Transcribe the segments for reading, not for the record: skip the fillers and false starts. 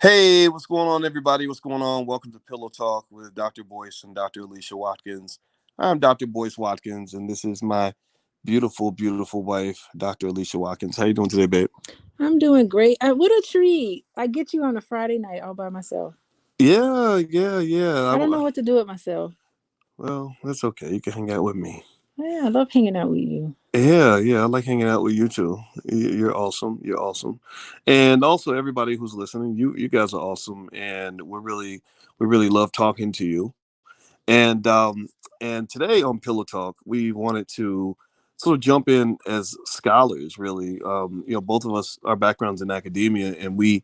Hey, what's going on, everybody? What's going on? Welcome to Pillow Talk with Dr. Boyce and Dr. Alicia Watkins. I'm Dr. Boyce Watkins, and this is my beautiful, beautiful wife, Dr. Alicia Watkins. How you doing today, babe? I'm doing great. What a treat. I get you on a Friday night all by myself. Yeah. I don't know what to do with myself. Well, that's okay. You can hang out with me. Yeah, I love hanging out with you. Yeah. I like hanging out with you too. You're awesome. You're awesome, and also everybody who's listening. You guys are awesome, and we really love talking to you. And today on Pillow Talk, we wanted to sort of jump in as scholars. Really, both of us, our backgrounds in academia, and we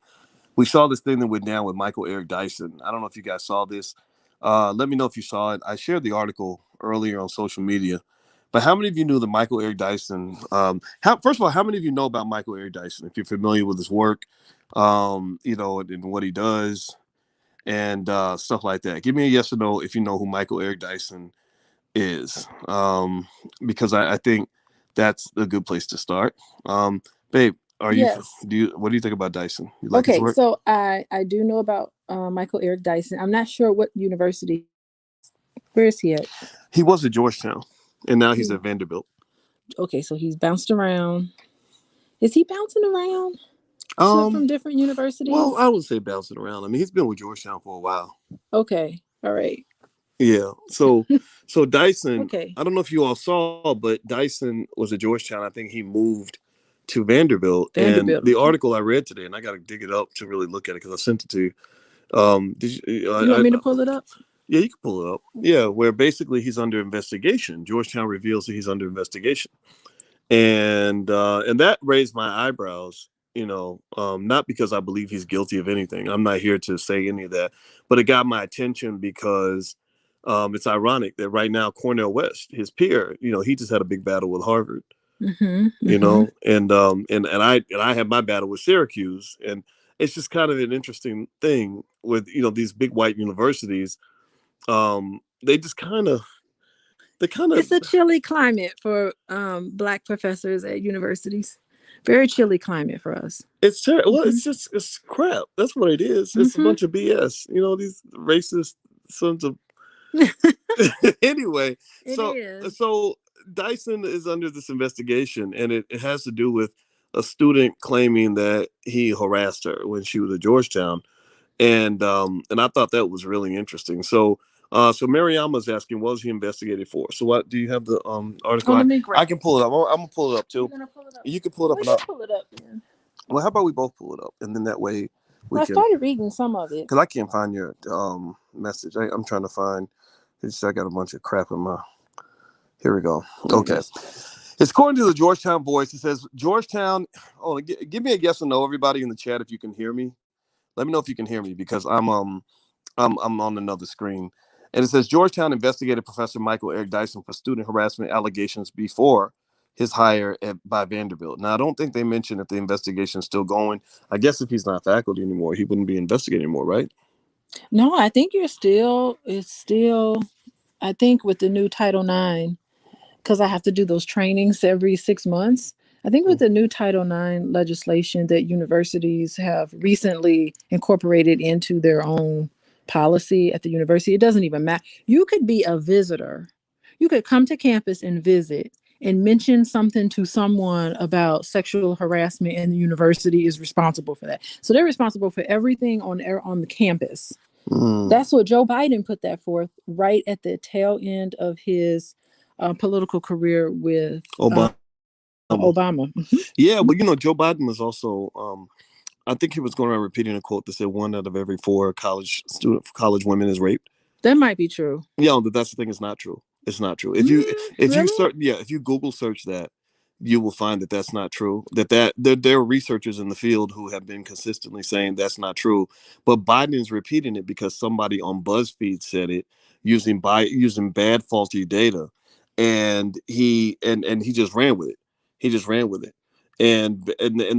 saw this thing that went down with Michael Eric Dyson. I don't know if you guys saw this. Let me know if you saw it. I shared the article earlier on social media. But how many of you knew that Michael Eric Dyson? First of all, how many of you know about Michael Eric Dyson? If you're familiar with his work, and what he does, and stuff like that. Give me a yes or no if you know who Michael Eric Dyson is, because I think that's a good place to start. Babe, Yes. what do you think about Dyson? You like his Okay, work? so I do know about Michael Eric Dyson. I'm not sure what university. Where is he at? He was at Georgetown, and now he's He, at Vanderbilt. okay, so he's bounced around. Is he bouncing around Um, from different well, universities? I would say bouncing around. I mean, he's been with Georgetown for a while. Okay, all right. Yeah. So Dyson, Okay, I don't know if you all saw, but Dyson was at Georgetown. I think he moved to Vanderbilt. And Vanderbilt. the article I read today, and I got to dig it up to really look at it because I sent it to you. You want me to pull it up? Yeah, you can pull it up. Yeah, where basically he's under investigation. Georgetown reveals that he's under investigation, and that raised my eyebrows. Not because I believe he's guilty of anything. I'm not here to say any of that, but it got my attention because it's ironic that right now Cornell West, his peer, he just had a big battle with Harvard. Mm-hmm. Mm-hmm. And I had my battle with Syracuse, and it's just kind of an interesting thing with these big white universities. They just kind of It's a chilly climate for Black professors at universities. Very chilly climate for us. it's terrible. Well, Hmm. it's crap. That's what it is. It's a Hmm. bunch of BS. These racist sons of anyway. It So is. so Dyson is under this investigation, and it has to do with a student claiming that he harassed her when she was at Georgetown, and I thought that was really interesting. So Mariama's asking, what was he investigated for? So what do you have the Oh, article? I, let me I grab can it. pull it up. I'm gonna pull it up You're too. gonna pull it up. You can pull it up, Well, and you pull it up then. well, how about we both pull it up, and then that way we Well, I can, started reading some of it. because I can't find your message. I'm trying to find. I got a bunch of crap in my. Here we go. Here it Okay. is. It's according to the Georgetown Voice. It says Georgetown. Oh, give me a yes or no, everybody in the chat, if you can hear me. Let me know if you can hear me because I'm on another screen. And it says Georgetown investigated Professor Michael Eric Dyson for student harassment allegations before his hire by Vanderbilt. Now, I don't think they mentioned if the investigation is still going. I guess if he's not faculty anymore, he wouldn't be investigating anymore, right? No, I think it's still, I think with the new Title IX, because I have to do those trainings every 6 months. I think with the new Title IX legislation that universities have recently incorporated into their own policy at the university, it doesn't even matter. You could be a visitor. You could come to campus and visit and mention something to someone about sexual harassment, and the university is responsible for that. So they're responsible for everything on the campus. Mm. That's what Joe Biden put that forth right at the tail end of his political career with Obama. Obama. Yeah, but Joe Biden was also. I think he was going around repeating a quote that said 1 out of every 4 college women is raped. That might be true. Yeah, but that's the thing. It's not true. It's not true. If you Really? search, yeah, if you Google search that, you will find that that's not true. There are researchers in the field who have been consistently saying that's not true. But Biden's repeating it because somebody on BuzzFeed said it using bad faulty data, and he just ran with it. He just ran with it, and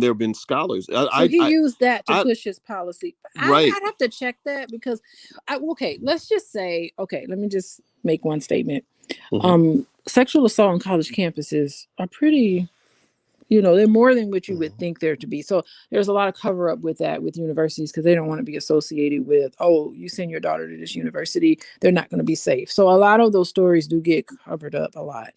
there have been scholars. So he used that to I push his policy. right. I'd have to check that because, okay, let's just say, okay, let me just make one statement. Mhm. Sexual assault on college campuses are pretty, they're more than what you would Mhm. think there to be. So there's a lot of cover up with that with universities because they don't want to be associated with, oh, you send your daughter to this university, they're not going to be safe. So a lot of those stories do get covered up a lot.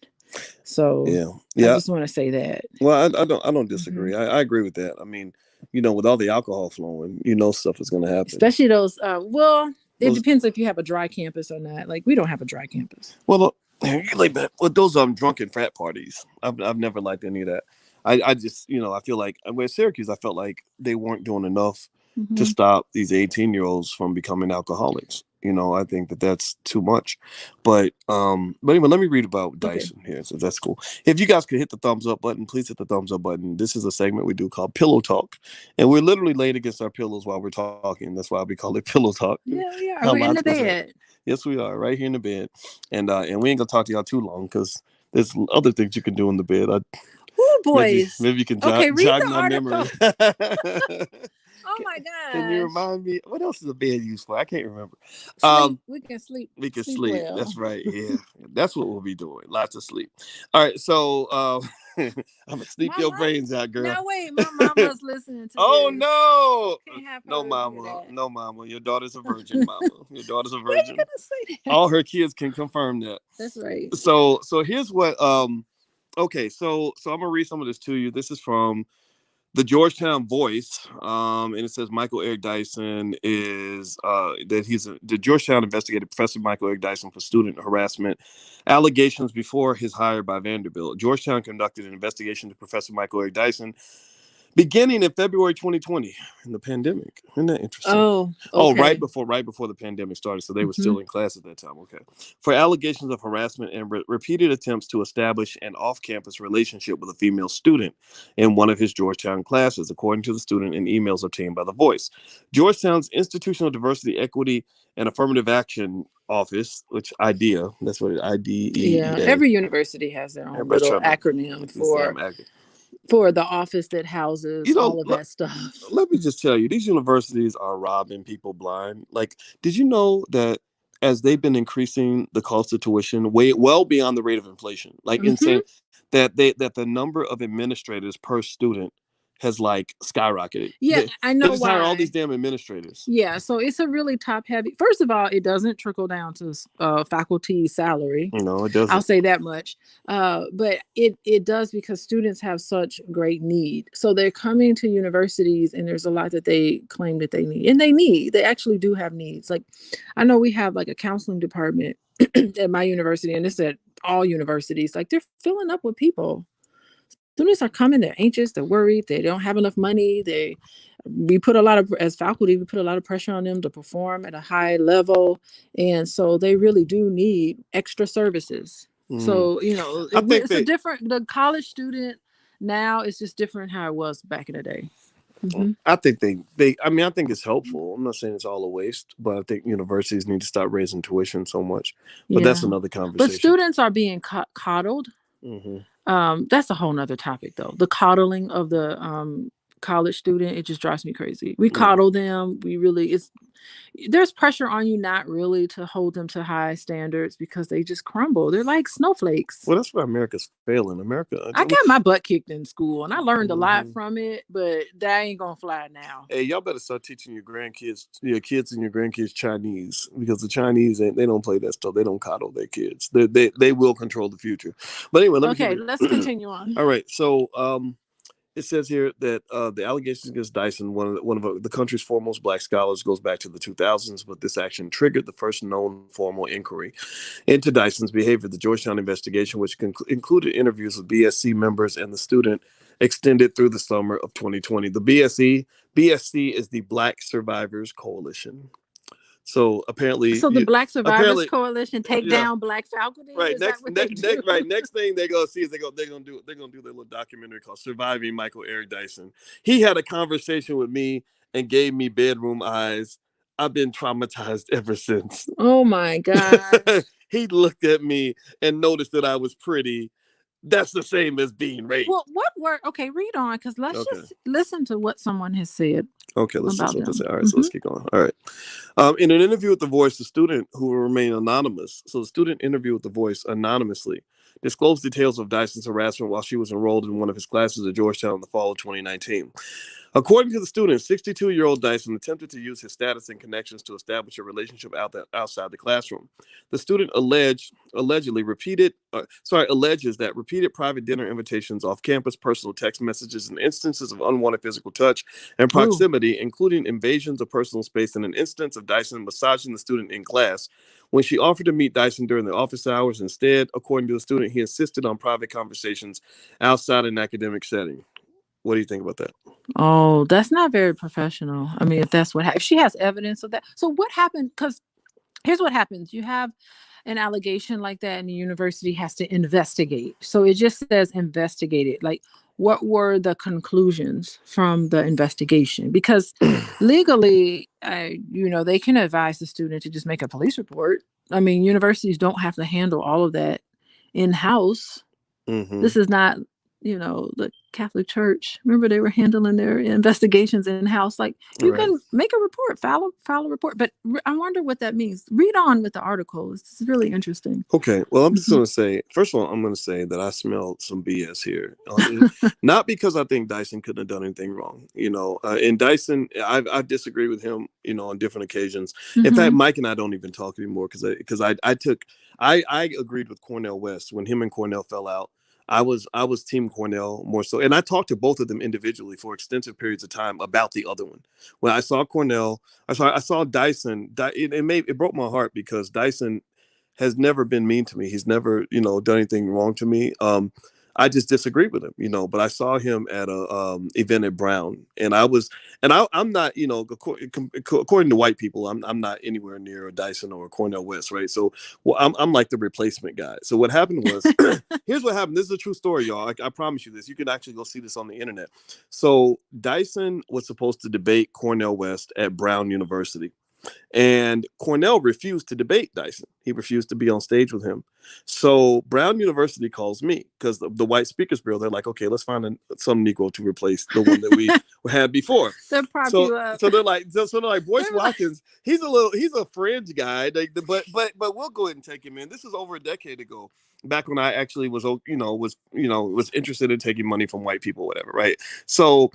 So Yeah, I yeah. just want to say that. Well, I don't Hmm. disagree. I agree with that. I mean, with all the alcohol flowing, stuff is going to happen. Especially those, well, it Those depends if you have a dry campus or not. Like, we don't have a dry campus. Well, with those drunken frat parties, I've never liked any of that. I just I feel like with Syracuse, I felt like they weren't doing enough to Hmm. stop these 18-year-olds from becoming alcoholics. I think that that's too much. But anyway, let me read about Okay. Dyson here. So that's cool. If you guys could hit the thumbs up button, please hit the thumbs up button. This is a segment we do called Pillow Talk, and we're literally laying against our pillows while we're talking. That's why we call it Pillow Talk. Yeah, we are. How We're in the logical is that? bed. Yes, we are right here in the bed, and we ain't gonna talk to y'all too long because there's other things you can do in the bed. Oh, Maybe boys. maybe you can Okay, read jog the my article. memory. Oh can, my can you gosh. remind me what else is a bed used for? I can't remember. Sleep. We can sleep. We can Sleep sleep. well. That's right. Yeah, that's what we'll be doing. Lots of sleep. All right, so I'm gonna sleep My your mom. brains out, girl. Now wait, my mama's listening to Oh this. no, Can't have no, her hear mama, that. no, mama. Your daughter's a virgin, mama. Your daughter's a Why are you virgin. gonna say that? All her kids can confirm that. That's right. So here's what okay, so I'm gonna read some of this to you. This is from the Georgetown Voice, and it says Michael Eric Dyson is the Georgetown investigated Professor Michael Eric Dyson for student harassment allegations before his hire by Vanderbilt. Georgetown conducted an investigation to Professor Michael Eric Dyson beginning in February 2020 in the pandemic. Isn't that interesting? Oh, Oh, okay. right before the pandemic started, so they were Hmm. still in class at that time. Okay, for allegations of harassment and repeated attempts to establish an off-campus relationship with a female student in one of his Georgetown classes, according to the student in emails obtained by The Voice. Georgetown's Institutional Diversity, Equity, and Affirmative Action Office, which IDEA, that's what it Yeah, IDEA. every university has their own Everybody's little trying to acronym these damn for the office that houses all of let, that stuff. let me just tell you, these universities are robbing people blind. Like, did you know that as they've been increasing the cost of tuition way well beyond the rate of inflation, like Hmm. insane, that the number of administrators per student has like skyrocketed. Yeah, I They know just hire all these why. damn administrators. Yeah, so it's a really top heavy. First of all, it doesn't trickle down to faculty salary. No, it I'll doesn't. say that much. But it does because students have such great need. So they're coming to universities, and there's a lot that they claim that they need, and they actually do have needs. Like, I know we have like a counseling department at my university, and it's at all universities. Like, they're filling up with people. Students are coming, they're anxious, they're worried, they don't have enough money. We put a lot of, as faculty, we put a lot of pressure on them to perform at a high level. And so they really do need extra services. Mm. So, I think it's a they. different, the college student now is just different how it was back in the day. Hmm. I think they. I mean, I think it's helpful. I'm not saying it's all a waste, but I think universities need to stop raising tuition so much. But that's Yeah. another But conversation. students are being coddled. Hmm. That's a whole nother topic though. The coddling of the college student, it just drives me crazy. We Yeah. coddle them. We really it's There's pressure on you not really to hold them to high standards because they just crumble. They're like snowflakes. Well, that's where America's failing. America. I got my butt kicked in school and I learned a lot Hmm. from it, but that ain't gonna fly now. Hey, y'all better start teaching your kids and your grandkids Chinese because the Chinese they don't play that stuff. They don't coddle their kids. They will control the future. But anyway, let me keep Okay, it. let's continue on. All right. So it says here that the allegations against Dyson, one of the country's foremost black scholars, goes back to the 2000s. But this action triggered the first known formal inquiry into Dyson's behavior. The Georgetown investigation, which included interviews with BSC members and the student, extended through the summer of 2020. The BSC is the Black Survivors Coalition. So So the Black Survivors apparently, Coalition take yeah. down black faculty? Right. Is that what they do? Next thing they go see is they're gonna do their little documentary called Surviving Michael Eric Dyson. He had a conversation with me and gave me bedroom eyes. I've been traumatized ever since. Oh my gosh. He looked at me and noticed that I was pretty. That's the same as being raped. Well, what word? Okay, read on because let's Okay. just listen to what someone has said Okay, let's about say. them. All right, so let's keep going. All right. In an interview with The Voice, the student who will remain anonymous. So the student interviewed with The Voice anonymously disclosed details of Dyson's harassment while she was enrolled in one of his classes at Georgetown in the fall of 2019. According to the student, 62-year-old Dyson attempted to use his status and connections to establish a relationship outside the classroom. The student alleges that repeated private dinner invitations off campus, personal text messages, and instances of unwanted physical touch and Ooh. proximity, including invasions of personal space and an instance of Dyson massaging the student in class. When she offered to meet Dyson during the office hours, instead, according to the student, he insisted on private conversations outside an academic setting. What do you think about that? Oh, that's not very professional. I mean, if that's if she has evidence of that. So what happened? Because here's what happens. You have an allegation like that, and the university has to investigate. So it just says investigate it. Like, what were the conclusions from the investigation? Because legally, they can advise the student to just make a police report. I mean, universities don't have to handle all of that in house. Mm-hmm. This is not, the Catholic Church. Remember, they were handling their investigations in house. Like, you Right. can make a report, file a report. But I wonder what that means. Read on with the article. It's really interesting. Okay. Well, I'm just Mhm. going to say, first of all, I'm going to say that I smell some BS here. Not because I think Dyson couldn't have done anything wrong. And Dyson, I've disagreed with him, on different occasions. In fact, Mhm. Mike and I don't even talk anymore because I agreed with Cornell West when him and Cornell fell out. I was team Cornell more so, and I talked to both of them individually for extensive periods of time about the other one. When I saw Cornell, I saw Dyson. It broke my heart because Dyson has never been mean to me. He's never, done anything wrong to me. I just disagreed with him, but I saw him at a event at Brown, and I'm not, according to white people, I'm not anywhere near a Dyson or a Cornell West, right? So, well, I'm like the replacement guy. So what happened was, here's what happened. This is a true story, y'all. I promise you this. You can actually go see this on the internet. So Dyson was supposed to debate Cornell West at Brown University. And Cornell refused to debate Dyson. He refused to be on stage with him. So Brown University calls me because the white speakers bureau, they're like, okay, let's find some Negro to replace the one that we had before. They'll prop So you up. so they're like Boyce They're like, Watkins. He's a fringe guy, but we'll go ahead and take him in. This is over a decade ago, back when I actually was interested in taking money from white people, whatever, right? So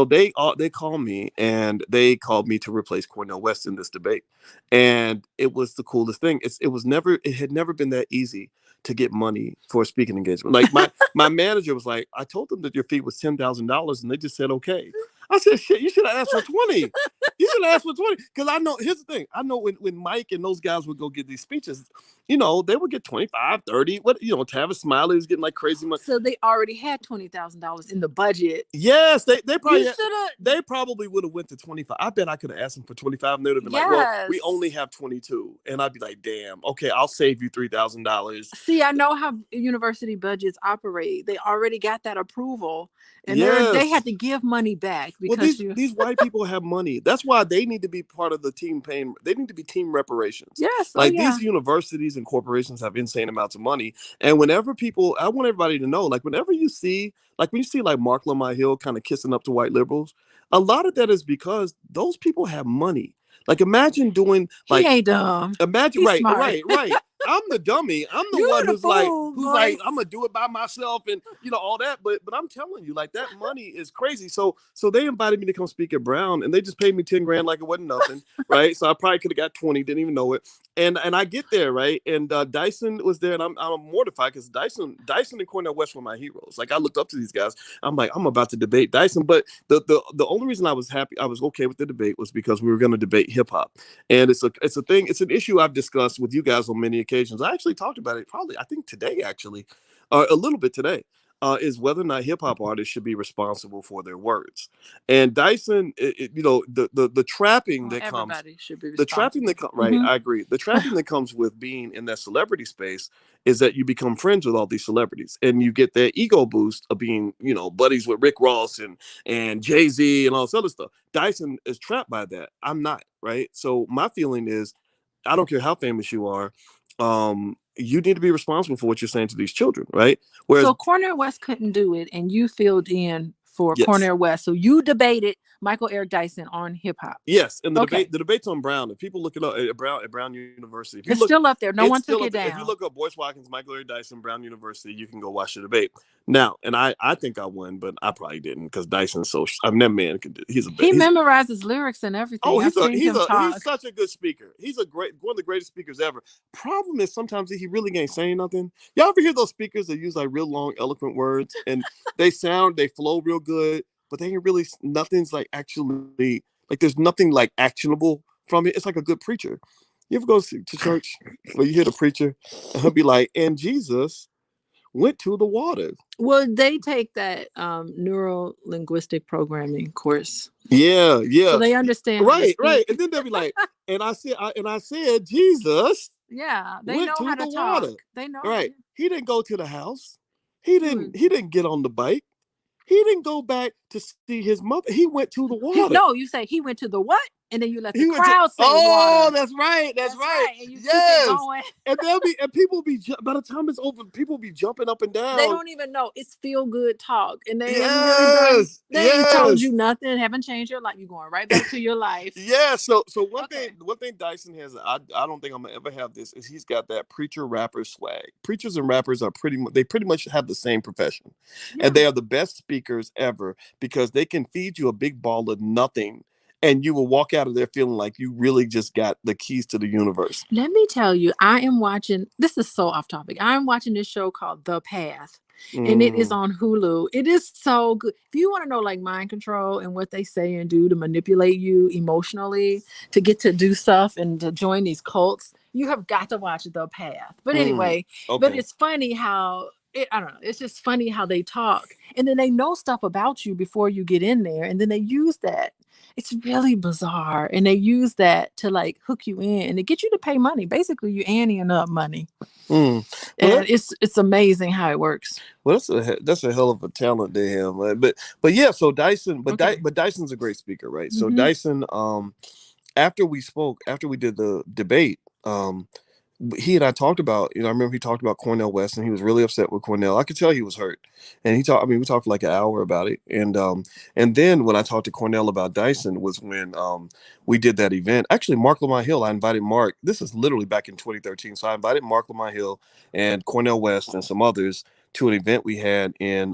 they called me and they called me to replace Cornell West in this debate, and it was the coolest thing. It had never been that easy to get money for a speaking engagement. Like my manager was like, I told them that your fee was $10,000, and they just said okay. I said, shit, you should have asked for 20. You should have asked for 20. Because I know, here's the thing. I know when Mike and those guys would go get these speeches, they would get 25, 30. Tavis Smiley was getting like crazy money. so they already had $20,000 in the budget. Yes, You should have. they probably would have went to 25. I bet I could have asked them for 25, and they would have been like, well, Yes. we only have 22. And I'd be like, damn, okay, I'll save you $3,000. See, I know how university budgets operate. They already got that approval, and they Yes. had to give money back Well, because these white people have money. That's why they need to be part of the team paying. They need to be team reparations. Yes. Like, Oh, yeah. these universities and corporations have insane amounts of money. And whenever I want everybody to know, like, whenever you see, like, when you see like Mark Lamar Hill kind of kissing up to white liberals, a lot of that is because those people have money. Like, imagine doing He like, ain't dumb. imagine, He's right, smart. right. I'm the dummy. I'm the You one the who's like, fool, I'm gonna do it by myself and all that. But I'm telling you, like, that money is crazy. So they invited me to come speak at Brown, and they just paid me 10 grand like it wasn't nothing, right? So I probably could have got 20, didn't even know it. And I get there, right? And Dyson was there, and I'm mortified because Dyson and Cornell West were my heroes. Like, I looked up to these guys. I'm like, I'm about to debate Dyson, but the only reason I was okay with the debate was because we were going to debate hip hop, and it's a thing. It's an issue I've discussed with you guys on many occasions. I actually talked about it probably, I think today, actually, a little bit today, is whether or not hip hop artists should be responsible for their words. And Dyson, the trapping that comes, Everybody should be the trapping that responsible. right, Mhm. I agree. The trapping that comes with being in that celebrity space is that you become friends with all these celebrities, and you get that ego boost of being, buddies with Rick Ross and Jay-Z and all this other stuff. Dyson is trapped by that. I'm not, right? So my feeling is, I don't care how famous you are, you need to be responsible for what you're saying to these children, right? Whereas, So Cornell West couldn't do it, and you filled in for yes, Cornell West. So you debated, Michael Eric Dyson on hip hop. Yes, and Okay. the debate's on Brown. If people look it up at Brown University, if you It's look, still up there. No it's one still took up it there. If you down. look up Boyce Watkins, Michael Eric Dyson, Brown University, you can go watch the debate. Now, and I think I won, but I probably didn't because Dyson's so. I mean, that man He he's memorizes lyrics and everything. I've seen him he's talk. such a good speaker. He's one of the greatest speakers ever. Problem is sometimes he really ain't saying nothing. Y'all ever hear those speakers that use like real long, eloquent words and they flow real good, but they ain't really nothing's like actually like there's nothing like actionable from it. It's like a good preacher. You ever go to church where you hear the preacher and he'll be like, and Jesus went to the water. Well, they take that neuro linguistic programming course. Yeah, So yeah. they understand how to Right, speak. right. And then they'll be like, and I said Jesus Yeah, they went know how to to the talk. water. They know. Right. He didn't go to the house. Hmm. He didn't get on the bike. He didn't go back to see his mother. He went to the water. No, you say he went to the what? And then you let the He went to. crowd say Oh, water. that's right. That's right. And you keep it Yes. going. And people be by the time it's over, people be jumping up and down. They don't even know. It's feel good talk. And they ain't really done. Yes. They ain't told Yes. you nothing, haven't changed your life. You're going right back to your life. Yeah. So one Okay. thing Dyson has, I don't think I'm gonna ever have this, is he's got that preacher rapper swag. Preachers and rappers are pretty much have the same profession, Yeah. and they are the best speakers ever because they can feed you a big ball of nothing, and you will walk out of there feeling like you really just got the keys to the universe. Let me tell you, I am watching. This is so off topic. I'm watching this show called The Path. And it is on Hulu. It is so good. If you want to know like mind control and what they say and do to manipulate you emotionally to get to do stuff and to join these cults, you have got to watch The Path. But anyway, Okay. but it's funny how I don't know. It's just funny how they talk. And then they know stuff about you before you get in there. And then they use that. It's really bizarre. And they use that to like hook you in and to get you to pay money. Basically, you anteing up money. Well, And it's amazing how it works. Well, that's a hell of a talent they have, but yeah. So Dyson, but Okay. but Dyson's a great speaker, right? So Mhm. Dyson, after we did the debate, he and I talked about, I remember he talked about Cornel West, and he was really upset with Cornel. I could tell he was hurt, and we talked for like an hour about it, and then when I talked to Cornel about Dyson was when we did that event. Actually, Mark Lamont Hill, I invited Mark. This is literally back in 2013, so I invited Mark Lamont Hill and Cornel West and some others to an event we had in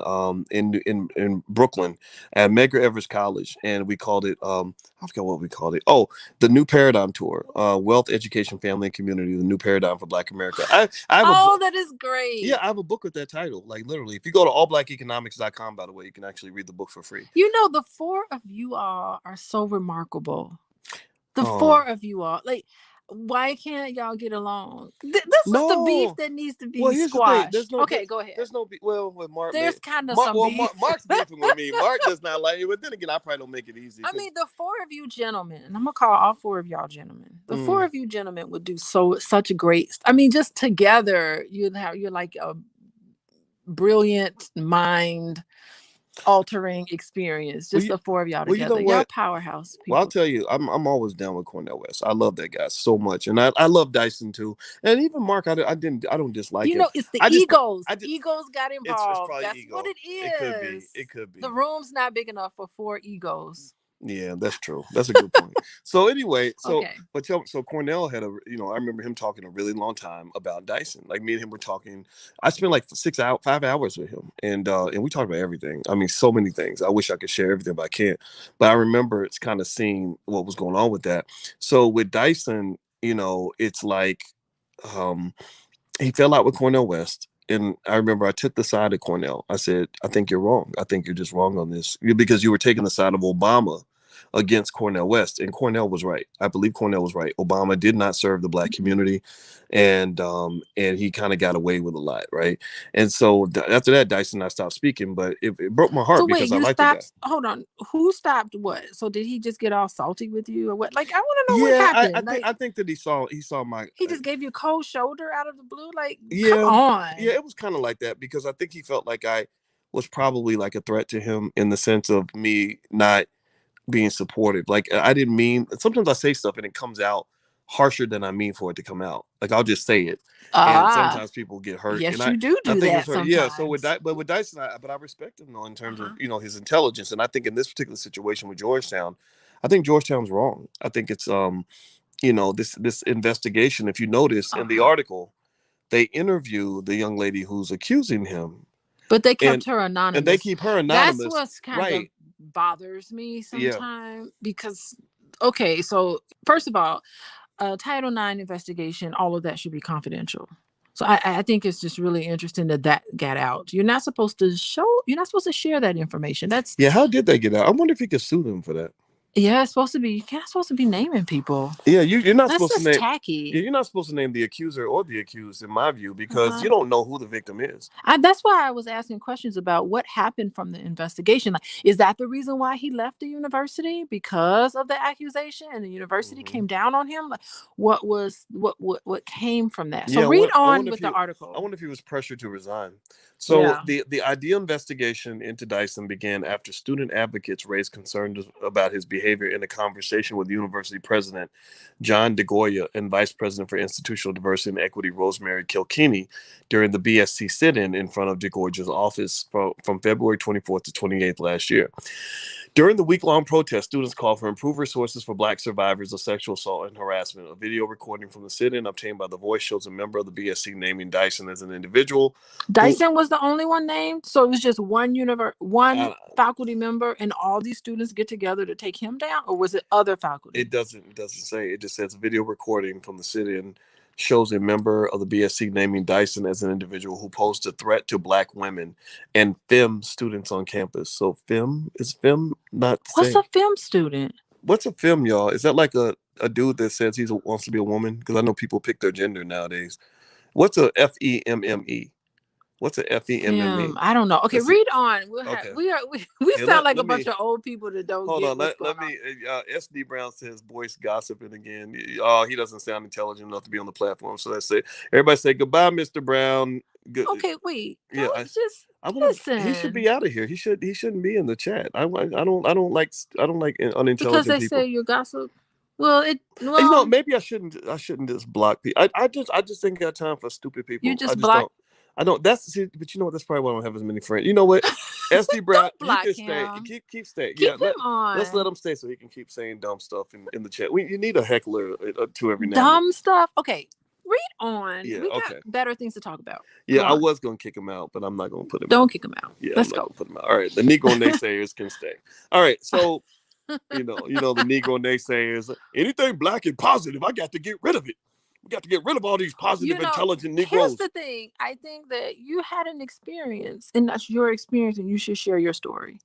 Brooklyn at Medgar Evers College, and we called it I forgot what we called it. Oh, the New Paradigm Tour, Wealth, Education, Family, and Community: The New Paradigm for Black America. I have that is great. Yeah, I have a book with that title. Like literally, if you go to allblackeconomics.com, by the way, you can actually read the book for free. You know, the four of you all are so remarkable. The four of you all, like, why can't y'all get along? This is the beef that needs to be squashed. Go ahead. There's no beef. Well, with Mark, there's kind of some beef. Mark's beefing with me. Mark does not like it, but then again, I probably don't make it easy. I mean, the four of you gentlemen, and I'm gonna call all four of y'all gentlemen. The four of you gentlemen would do such a great. I mean, just together, you're like a brilliant mind altering experience. Just the four of y'all together. Y'all powerhouse people. Well, I'll tell you, I'm always down with Cornel West. I love that guy so much, and I love Dyson too, and even Mark. I don't dislike him. It's the egos. Egos got involved. That's ego. what it is. It could be. The room's not big enough for four egos. Yeah, that's true. That's a good point. So anyway, so Cornel had I remember him talking a really long time about Dyson. Like me and him were talking. I spent like 5 hours with him, and we talked about everything. I mean, so many things. I wish I could share everything, but I can't. But I remember it's kind of seeing what was going on with that. So with Dyson, it's like he fell out with Cornel West. And I remember I took the side of Cornel. I said, I think you're wrong. I think you're just wrong on this because you were taking the side of Obama against Cornel West. And Cornel was right. I believe Cornel was right. Obama did not serve the Black community. And he kind of got away with a lot. Right. And so after that, Dyson and I stopped speaking, but it broke my heart because I liked the guy. Hold on. Who stopped what? So did he just get all salty with you or what? Like, I want to know what happened. I think that he saw my. He just gave you a cold shoulder out of the blue. Like, come on. Yeah, it was kind of like that because I think he felt like I was probably like a threat to him in the sense of me not being supportive. Like I didn't mean. Sometimes I say stuff and it comes out harsher than I mean for it to come out. Like I'll just say it, and Ah, sometimes people get hurt, and yes, I you do I do think it's that hurt. Yeah. So sometimes. but with Dyson, but I respect him though in terms of Uh-huh. his intelligence, and I think in this particular situation with Georgetown, I think Georgetown's wrong. I think it's this investigation. If you notice in the Uh-huh. article, they interview the young lady who's accusing him, But they and kept her they anonymous. keep her That's anonymous, what's kind of right? bothers me Yeah. sometimes because okay, so first of all, Title IX investigation, all of that should be confidential. So I think it's just really interesting that that got out. You're not supposed to show. You're not supposed to share that information. That's Yeah. How did they get out? I wonder if he could sue them for that. yeah. It's supposed to be. You're not supposed to be naming people. Yeah, you're not That's supposed to just name. tacky. Yeah, you're not supposed to name the accuser or the accused, in my view, because Uh-huh. you don't know who the victim is. That's why I was asking questions about what happened from the investigation. Like, is that the reason why he left the university because of the accusation, and the university Hmm. came down on him? Like, what came from that? So Yeah, read I on wonder if with the he, I article. wonder if he was pressured to resign. So Yeah. the ideal investigation into Dyson began after student advocates raised concerns about his behavior in a conversation with university president John DeGoya and vice president for institutional diversity and equity Rosemary Kilkenny during the BSC sit-in in front of DeGoya's office from February 24th to 28th last year. During the week-long protest, students called for improved resources for Black survivors of sexual assault and harassment. A video recording from the sit-in obtained by The Voice shows a member of the BSC naming Dyson as an individual who Dyson was the only one named, so it was just one uh, faculty member, and all these students get together to take him down, or was it other faculty? it doesn't say. It just says a video recording from the sit-in shows a member of the BSC naming Dyson as an individual who posed a threat to Black women and femme students on campus. So femme not the What's same. a film student? What's a femme, y'all? Is that like a dude that says wants to be a woman? Because I know people pick their gender nowadays. What's a FEMME? What's a FEMME? Film. I don't know. Okay, Let's see. read on. We'll have Okay. we Here, sound like a let bunch me of old people that don't hold get on. what's Let going on. me. SD Brown says Boyce gossiping again. Oh, he doesn't sound intelligent enough to be on the platform. So that's it. Everybody say goodbye, Mr. Brown. Good. Okay, wait. Yeah, Don't just I want to. He should listen be out of here. He shouldn't be in the chat. I don't like because unintelligent they say people. you gossip. Well, Maybe I shouldn't just block people. I just ain't got time for stupid you people. I just just block. don't. I don't. But you know what? That's probably why I don't have as many friends. You know what? SD Brown, Don't you block can stay. him. Keep staying. Keep Yeah, him let's let on. him stay so he can keep saying dumb stuff in the chat. You need a heckler to every now and then. Dumb stuff. Okay, read on. Yeah. We got Okay. better things to talk about. Yeah, Go I on. was gonna kick him out, but I'm not gonna put him Don't out. kick him out. Yeah, I'm Let's not go. gonna put him out. All right, the Negro naysayers can stay. All right, so the Negro naysayers. Anything Black and positive, I got to get rid of it. We got to get rid of all these positive, intelligent Here's Negroes. the thing. I think that you had an experience, and that's your experience, and you should share your story.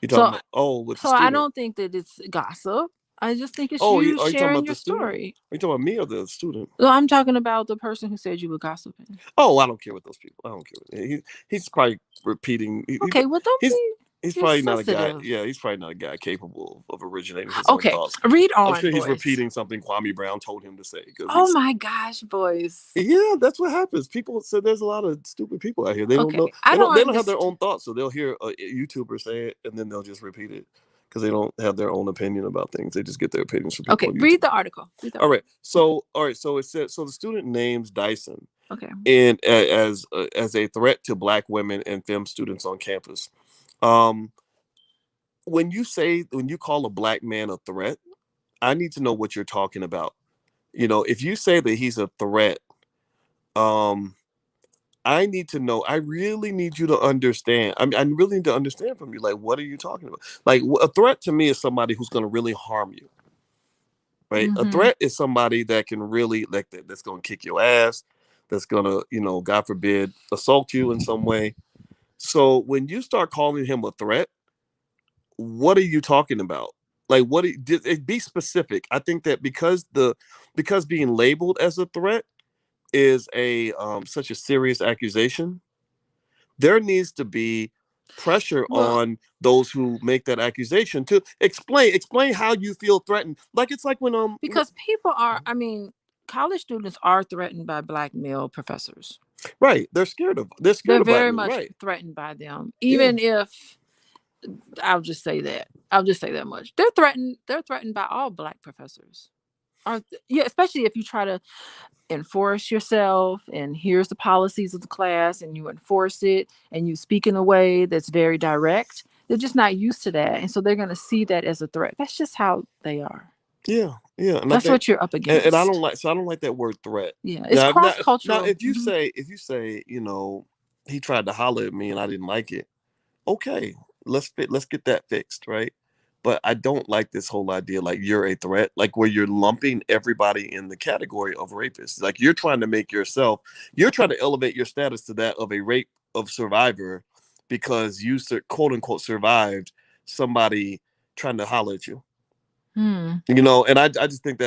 You talking So, about with the I student? don't think that it's gossip. I just think it's Oh, you are you talking sharing about your the student? story. Are you talking about me or the student? So I'm talking about the person who said you were gossiping. Oh, I don't care what those people. I don't care. He's probably repeating. Okay, well, don't He's be. he's You're probably not a guy. sensitive. Yeah, he's probably not a guy capable of originating his own Okay, thoughts. read I'm on, sure he's boys. repeating something Kwame Brown told him to say because Oh he's. my gosh, boys. Yeah, that's what happens. People say there's a lot of stupid people out here. They don't know. Okay, I don't They don't have their understand. own thoughts, so they'll hear a YouTuber say it and then they'll just repeat it because they don't have their own opinion about things. They just get their opinions from people Okay, on read YouTube. the article. Read the All right. article. So it said so the student names Dyson Okay. and as a threat to Black women and femme students on campus. Um, when you call a Black man a threat, I need to know what you're talking about. If you say that he's a threat, um, I need to know. I really need you to understand. I really need to understand from you. Like, what are you talking about? Like, a threat to me is somebody who's going to really harm you, right? A Mm-hmm. threat is somebody that can really that's going to kick your ass. That's going to, God forbid, assault you in some way. So when you start calling him a threat, what are you talking about? Like, be specific. I think that because being labeled as a threat is a such a serious accusation, there needs to be pressure Well, on those who make that accusation to explain how you feel threatened. Like it's like when because people are, I mean, college students are threatened by Black male professors. right, they're scared They're of Black very men, much right? threatened by them. Yeah. Even if I'll just say that. I'll just say that much. They're threatened. They're threatened by all Black professors. Yeah, especially if you try to enforce yourself and here's the policies of the class and you enforce it and you speak in a way that's very direct. They're just not used to that, and so they're going to see that as a threat. That's just how they are. Yeah, yeah, and I That's think, what you're up and I don't against. like, so I don't like that word threat. Yeah, it's Now, cross now, cultural. if you say, he tried to holler at me and I didn't like it, okay, let's get that fixed, right? But I don't like this whole idea like you're a threat, like where you're lumping everybody in the category of rapists. Like you're trying to elevate your status to that of a rape of survivor because you quote unquote survived somebody trying to holler at you. Hmm. And I just think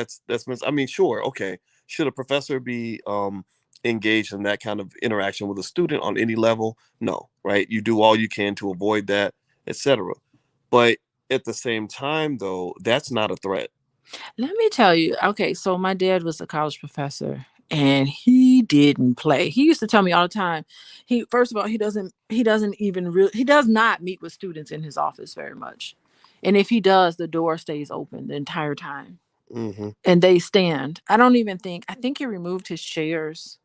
I mean, sure, okay, should a professor be engaged in that kind of interaction with a student on any level? No, right? You do all you can to avoid that, etc. But at the same time, though, that's not a threat. Let me tell you. Okay, so my dad was a college professor and he didn't play. He used to tell me all the time. He First of all, he does not meet with students in his office very much. And if he does, the door stays open the entire time. Hmm. And they stand. I think he removed his chairs.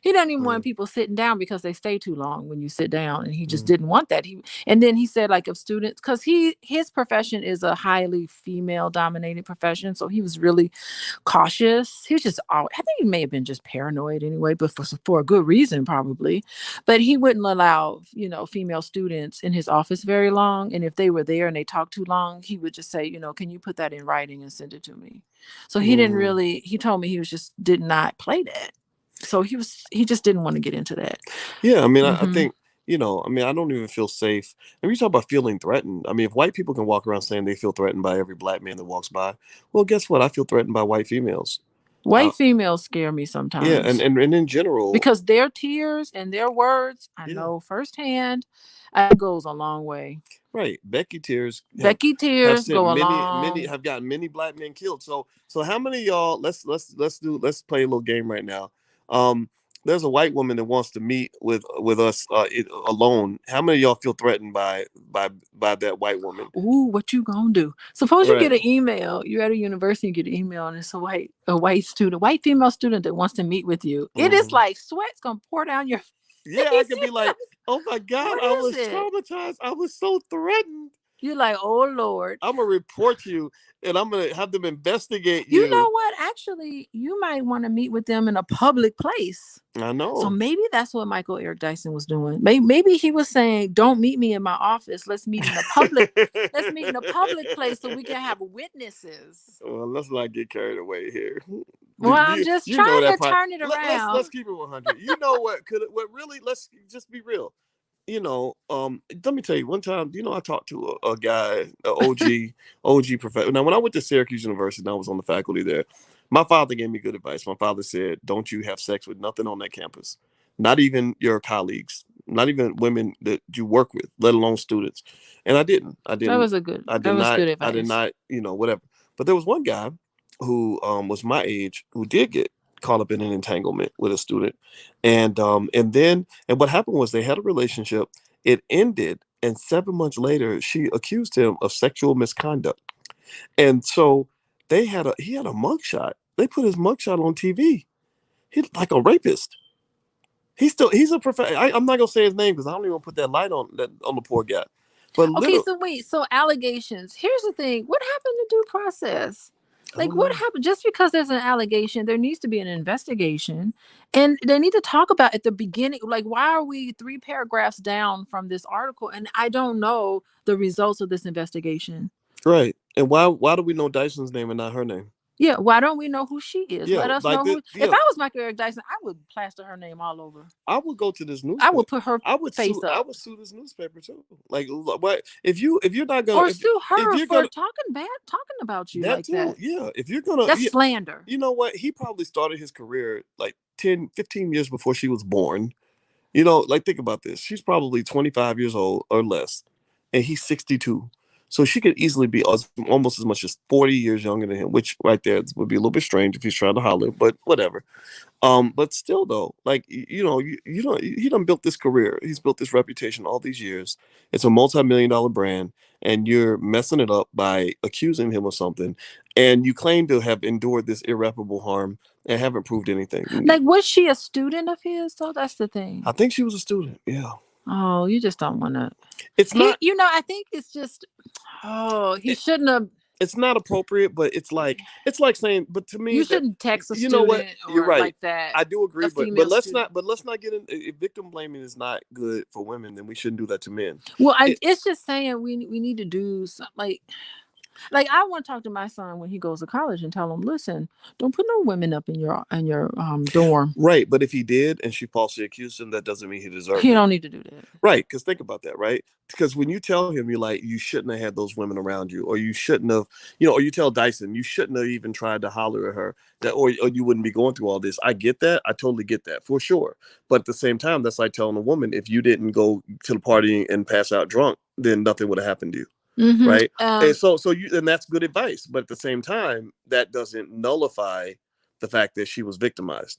He doesn't even want people sitting down because they stay too long when you sit down, and he just Hmm. didn't want that. And then he said, like, of students, because his profession is a highly female dominated profession, so he was really cautious. He was just all, I think he may have been just paranoid anyway, but for a good reason probably. But he wouldn't allow, female students in his office very long, and if they were there and they talked too long, he would just say, can you put that in writing and send it to me? So he didn't Hmm. really, he told me he was just did not play that. So he just didn't want to get into that. Yeah, I mean, I Hmm. think, I mean, I don't even feel safe. And we talk about feeling threatened. I mean, if white people can walk around saying they feel threatened by every black man that walks by, well, guess what? I feel threatened by white females. Uh, White females scare me yeah, and, sometimes and and in general, because their tears and their words, I yeah, know firsthand, it goes a long way. right. Becky tears Becky have tears sent go a many long. have gotten many black men killed. So how many of y'all? Let's play a little game right now. Um, there's a white woman that wants to meet with us alone. How many of y'all feel threatened by that white woman? Ooh, what you gonna do? Suppose you Right. get an email. You're at a university, you get an email, and it's a white female student that wants to meet with you. It is Hmm. like sweat's gonna pour down your Yeah, I face. could be like, oh my God, What I is was it? traumatized. I was so threatened. You're like, oh Lord. I'm gonna report you, and I'm gonna have them investigate You you. know what? Actually, you might want to meet with them in a public place. I So know. maybe that's what Michael Eric Dyson was doing. Maybe he was saying, "Don't meet me in my office. Let's meet in a public. Let's meet in a public place so we can have witnesses." Well, let's not get carried away here. Well, I'm just You know trying that to part. turn it Let's around. keep it 100. You know what really, let's just be real. Let me tell you one time, I talked to a guy, OG professor. Now, when I went to Syracuse University and I was on the faculty there, my father gave me good advice. My father said, don't you have sex with nothing on that campus, not even your colleagues, not even women that you work with, let alone students. And I didn't. That was good I did advice. not, whatever. But there was one guy who was my age who did get caught up in an entanglement with a student. And what happened was they had a relationship. It ended, and 7 months later, she accused him of sexual misconduct. And so he had a mugshot. They put his mugshot on TV. He's like a rapist. He's a professor. I'm not gonna say his name because I don't even want to put that light on the poor guy. But Okay, little, so wait, so allegations. Here's the thing. What happened to due process? I Like don't what know. happened just because there's an allegation, there needs to be an investigation and they need to talk about at the beginning like why are we 3 paragraphs down from this article and I don't know the results of this investigation. Right. And why do we know Dyson's name and not her name? Yeah, why don't we know who she is? Yeah, Let us like know this. who. If Yeah, I was Michael Eric Dyson, I would plaster her name all over. I would go to this I newspaper. would put her face I up would sue this newspaper too. Like, what if you're not gonna or sue if her you're for gonna talking about you that like too, that. yeah. If you're gonna, That's yeah, slander. you know what? He probably started his career like 10, 15 years before she was born. Like think about this. She's probably 25 years old or less, and he's 62. So she could easily be almost as much as 40 years younger than him, which right there would be a little bit strange if he's trying to holler, but whatever. But still though, like you know, he done built this career. He's built this reputation all these years. It's a multi-million-dollar brand, and you're messing it up by accusing him of something, and you claim to have endured this irreparable harm and haven't proved anything. Like, was she a student of his? So that's the I thing. think she was a student. Yeah. Oh, you just don't want to. It's He, not I think it's just. Oh, he it, shouldn't have. it's not appropriate, but it's like saying, but to me You that shouldn't text a you know what? student You're or right. like that. I do A agree, but female student. let's not get in. If victim blaming is not good for women, then we shouldn't do that to men. Well, It, it's just saying we need to do something like I want to talk to my son when he goes to college and tell him, listen, don't put no women up in your dorm. right, but if he did and she falsely accused him, that doesn't mean he He deserved it. don't need to do that. Right, because think about that, right? Because when you tell him, you're like, you shouldn't have had those women around you, or you shouldn't have, or you tell Dyson, you shouldn't have even tried to holler at her, or you wouldn't be going through all this. I get that. I totally get that for sure. But at the same time, that's like telling a woman, if you didn't go to the party and pass out drunk, then nothing would have happened to you. Mm-hmm. Right. And and that's good advice. But at the same time, that doesn't nullify the fact that she was victimized.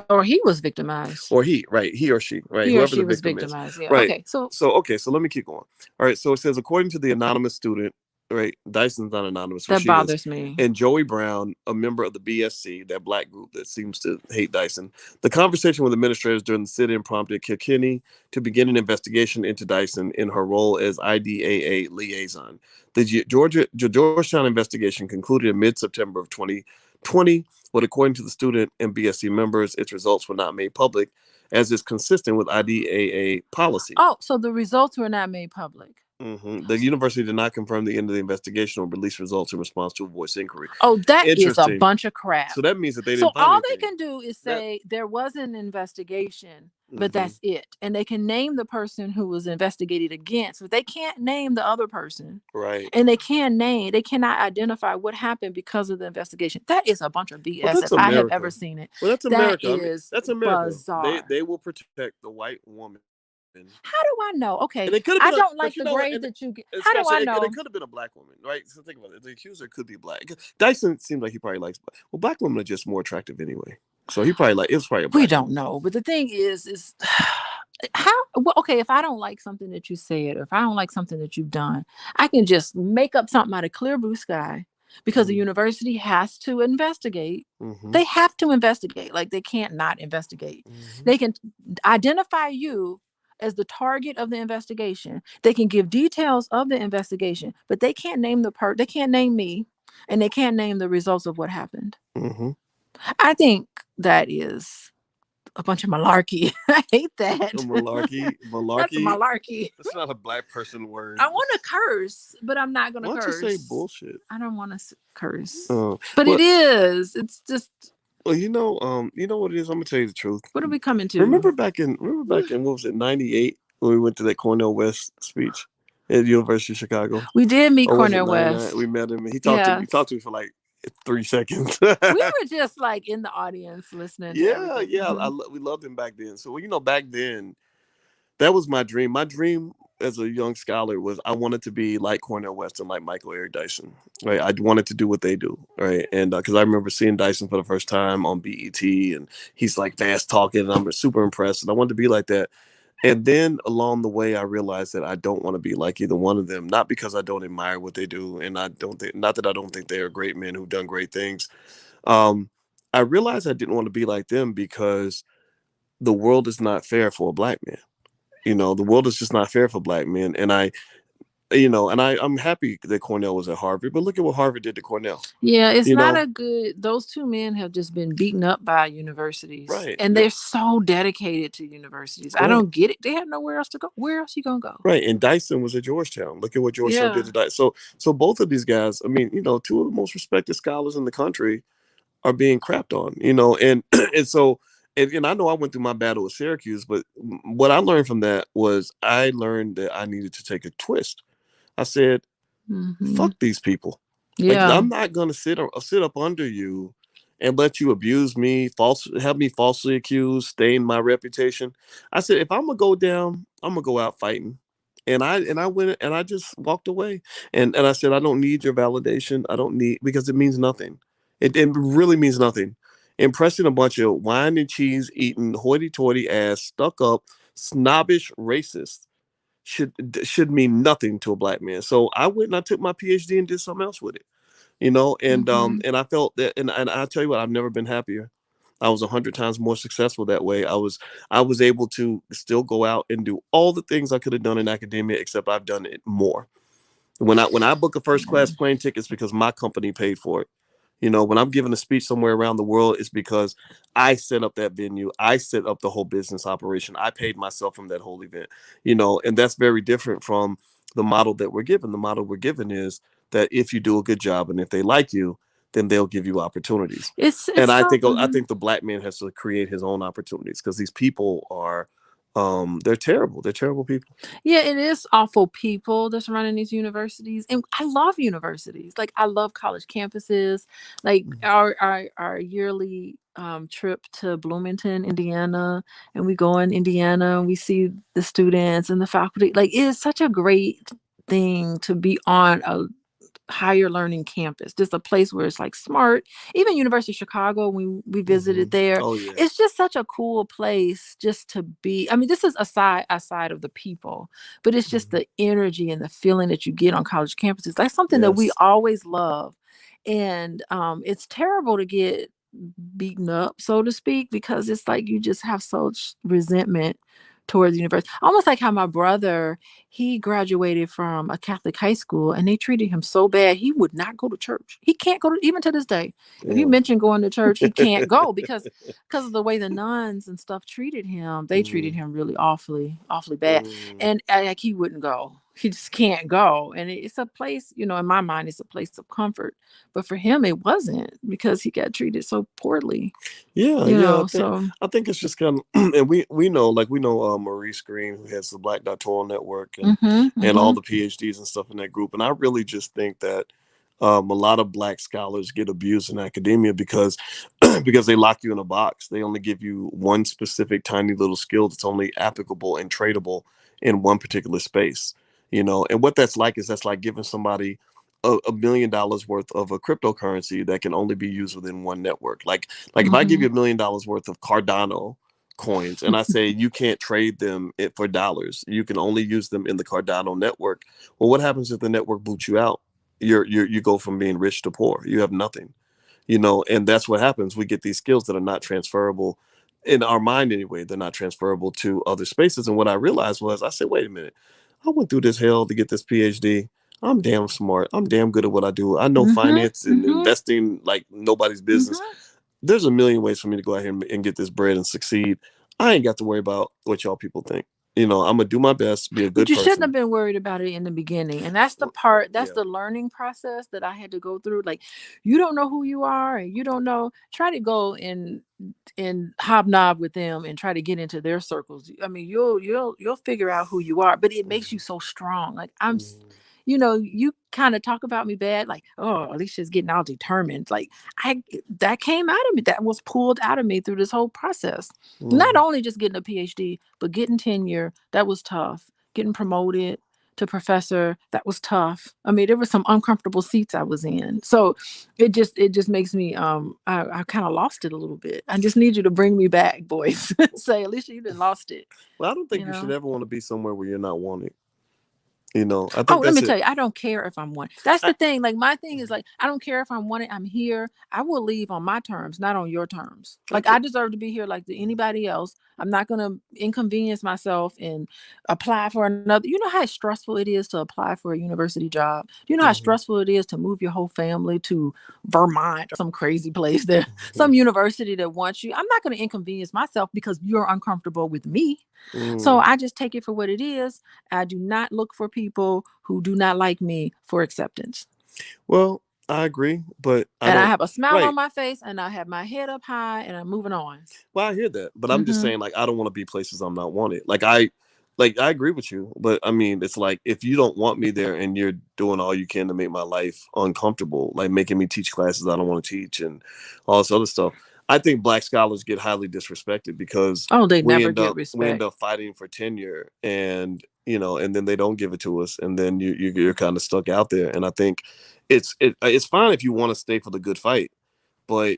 Or he was victimized. Or he or she, right? He or Whoever she the was victim is. victimized. Yeah. Right. Okay. So So let me keep going. All right. So it says, according to the anonymous student, right? Dyson's not anonymous, but that she is. bothers me. And Joey Brown, a member of the BSC, that black group that seems to hate Dyson. The conversation with administrators during the sit-in prompted Kilkenny to begin an investigation into Dyson in her role as IDAA liaison. The Georgetown investigation concluded in mid-September of 2020, but according to the student and BSC members, its results were not made public, as is consistent with IDAA policy. Oh, so the results were not made public. The university did not confirm the end of the investigation or release results in response to a Boyce inquiry. Oh, that is a bunch of crap. So that means that they So didn't find all anything. they can do is say there was an investigation, but Mhm. that's it. And they can name the person who was investigated against, but they can't name the other person. Right. And they cannot identify what happened because of the investigation. That is a bunch of BS that's if I have America. ever seen it. Well, that's That America. is that's America. bizarre. They will protect the white woman. How do I know? Okay, And it could have I been don't like the grade that you get. How do I know? And it could have been a black woman, right? So think about it. The accuser could be black. Dyson seems like he probably likes black. Well, black women are just more attractive anyway. So he probably it was probably a black We don't woman. know. But the thing is how well, okay, if I don't like something that you said, or if I don't like something that you've done, I can just make up something out of clear blue sky because the university has to investigate. They have to investigate. Like, they can't not investigate. They can identify you as the target of the investigation. They can give details of the investigation, but they can't name they can't name me, and they can't name the results of what happened. I think that is a bunch of malarkey. I hate that. Malarkey. That's malarkey. That's not a black person word. I want to curse, but I'm not going to curse. Why don't you say bullshit? I don't want to curse. But it is. It's just. Well, you know what it is. I'm gonna tell you the truth. What are we coming to? Remember back in what was it, '98, when we went to that Cornel West speech at the University of Chicago? We did meet Cornel West. We met him, and he talked to me for like 3 seconds. We were just like in the audience listening. Yeah. We loved him back then. So back then, that was my dream. My dream as a young scholar was I wanted to be like Cornel West and like Michael Eric Dyson. Right, I wanted to do what they do. Right, and because I remember seeing Dyson for the first time on BET, and he's like fast talking, and I'm super impressed, and I wanted to be like that. And then along the way, I realized that I don't want to be like either one of them. Not because I don't admire what they do, and not that I don't think they are great men who've done great things. I realized I didn't want to be like them because the world is not fair for a black man. The world is just not fair for black men. And I'm happy that Cornell was at Harvard, but look at what Harvard did to Cornell. Yeah, it's not a good. Those two men have just been beaten up by universities, right? And they're so dedicated to universities. Right. I don't get it. They have nowhere else to go. Where else you gonna go? Right. And Dyson was at Georgetown. Look at what Georgetown did to Dyson. So both of these guys, I mean, two of the most respected scholars in the country are being crapped on. And so. And I know I went through my battle with Syracuse, but what I learned from that was I learned that I needed to take a twist. I said, fuck these people. Yeah. Like, I'm not going to sit up under you and let you abuse me, have me falsely accused, stain my reputation. I said, if I'm going to go down, I'm going to go out fighting. And I went and I just walked away. And I said, I don't need your validation. I don't need, because it means nothing. It really means nothing. Impressing a bunch of wine and cheese eating, hoity toity ass, stuck up, snobbish racists should mean nothing to a black man. So I went and I took my PhD and did something else with it. Mm-hmm. And I felt that, and I tell you what, I've never been happier. I was 100 times more successful that way. I was able to still go out and do all the things I could have done in academia, except I've done it more. When I book a first class plane ticket, it's because my company paid for it. When I'm giving a speech somewhere around the world, it's because I set up that venue. I set up the whole business operation. I paid myself from that whole event. And that's very different from the model that we're given. The model we're given is that if you do a good job and if they like you, then they'll give you opportunities. It's And I so. think I think the black man has to create his own opportunities, because these people are they're terrible. They're terrible people. Yeah, it is awful people that's running these universities. And I love universities. Like I love college campuses. Like our yearly trip to Bloomington, Indiana, and we go in Indiana and we see the students and the faculty. Like it is such a great thing to be on a higher learning campus. Just a place where it's like smart. Even University of Chicago, when we visited there, Oh yeah. it's just such a cool place just to be. I mean, this is aside of the people, but it's just Mhm. the energy and the feeling that you get on college campuses. That's something that we Yes. always love. And it's terrible to get beaten up, so to speak, because it's like you just have such resentment towards the university. Almost like how my brother, he graduated from a Catholic high school and they treated him so bad he would not go to church. He can't go to, even to this day. If you Damn. mention going to church, he can't go because of the way the nuns and stuff treated him. They treated Mm, him really awfully bad. mm. And like he wouldn't go. He just can't go. And it's a place, in my mind, it's a place of comfort. But for him, it wasn't because he got treated so poorly, Yeah, yeah. so. I think it's just kind of, and we know Maurice Green, who has the Black Doctoral Network, and Mm-hmm, all mm-hmm, the PhDs and stuff in that group. And I really just think that a lot of black scholars get abused in academia because because they lock you in a box. They only give you one specific tiny little skill that's only applicable and tradable in one particular space. And what that's like giving somebody $1 million worth of a cryptocurrency that can only be used within one network. Like if I give mm-hmm. you $1 million worth of Cardano coins and I say you can't trade them for dollars, you can only use them in the Cardano network. Well, what happens if the network boots you out? You go from being rich to poor. You have nothing. And that's what happens. We get these skills that are not transferable in our mind anyway. They're not transferable to other spaces. And what I realized was, I said, wait a minute, I went through this hell to get this PhD. I'm damn smart. I'm damn good at what I do. I know Mhm, finance and mhm, investing like nobody's business. mhm. There's a million ways for me to go out here and get this bread and succeed. I ain't got to worry about what y'all people think. I'm gonna do my best, be a But good you shouldn't have person. been worried about it in the beginning, and that's the part that's Yeah. the learning process that I had to go through, like, you don't know who you are, and you don't know try to go and hobnob with them and try to get into their circles. I mean, you'll figure out who you are, but it makes you Mhm. so strong. Like Mhm. you kind of talk about me bad, like, oh, Alicia's getting all determined. Like that came out of me, that was pulled out of me through this whole process. Not Mhm. only just getting a PhD, but getting tenure, that was tough. Getting promoted to professor, that was tough. I mean, there were some uncomfortable seats I was in. So it just makes me I kind of lost it a little bit. I just need you to bring me back, boys. Say, Alicia, you didn't lost it, Well, I don't think you you should know. ever want to be somewhere where you're not wanted. I Oh, think let me that's it. tell you, I don't care if I'm one. That's I, the thing. Like my thing is like, I don't care if I'm wanted. I'm here. I will leave on my terms, not on your terms. I Like think. I deserve to be here like anybody else. I'm not gonna inconvenience myself and apply for another. You know how stressful it is to apply for a university job. Do you know how Mhm. stressful it is to move your whole family to Vermont or some crazy place there, Mhm. some university that wants you? I'm not gonna inconvenience myself because you're uncomfortable with me. So Mm. I just take it for what it is. I do not look for people who do not like me for acceptance. Well, I agree, but I And I don't. have a smile on Right. my face and I have my head up high and I'm moving on. Well, I hear that, but I'm just Hmm. saying, like, I don't want to be places I'm not wanted. Like I agree with you, but I mean, it's like if you don't want me there and you're doing all you can to make my life uncomfortable, like making me teach classes I don't want to teach and all this other stuff. I think black scholars get highly disrespected because Oh, they we never end get up we end respect. up fighting for tenure, and and then they don't give it to us, and then you're kind of stuck out there. And I think it's fine if you want to stay for the good fight, but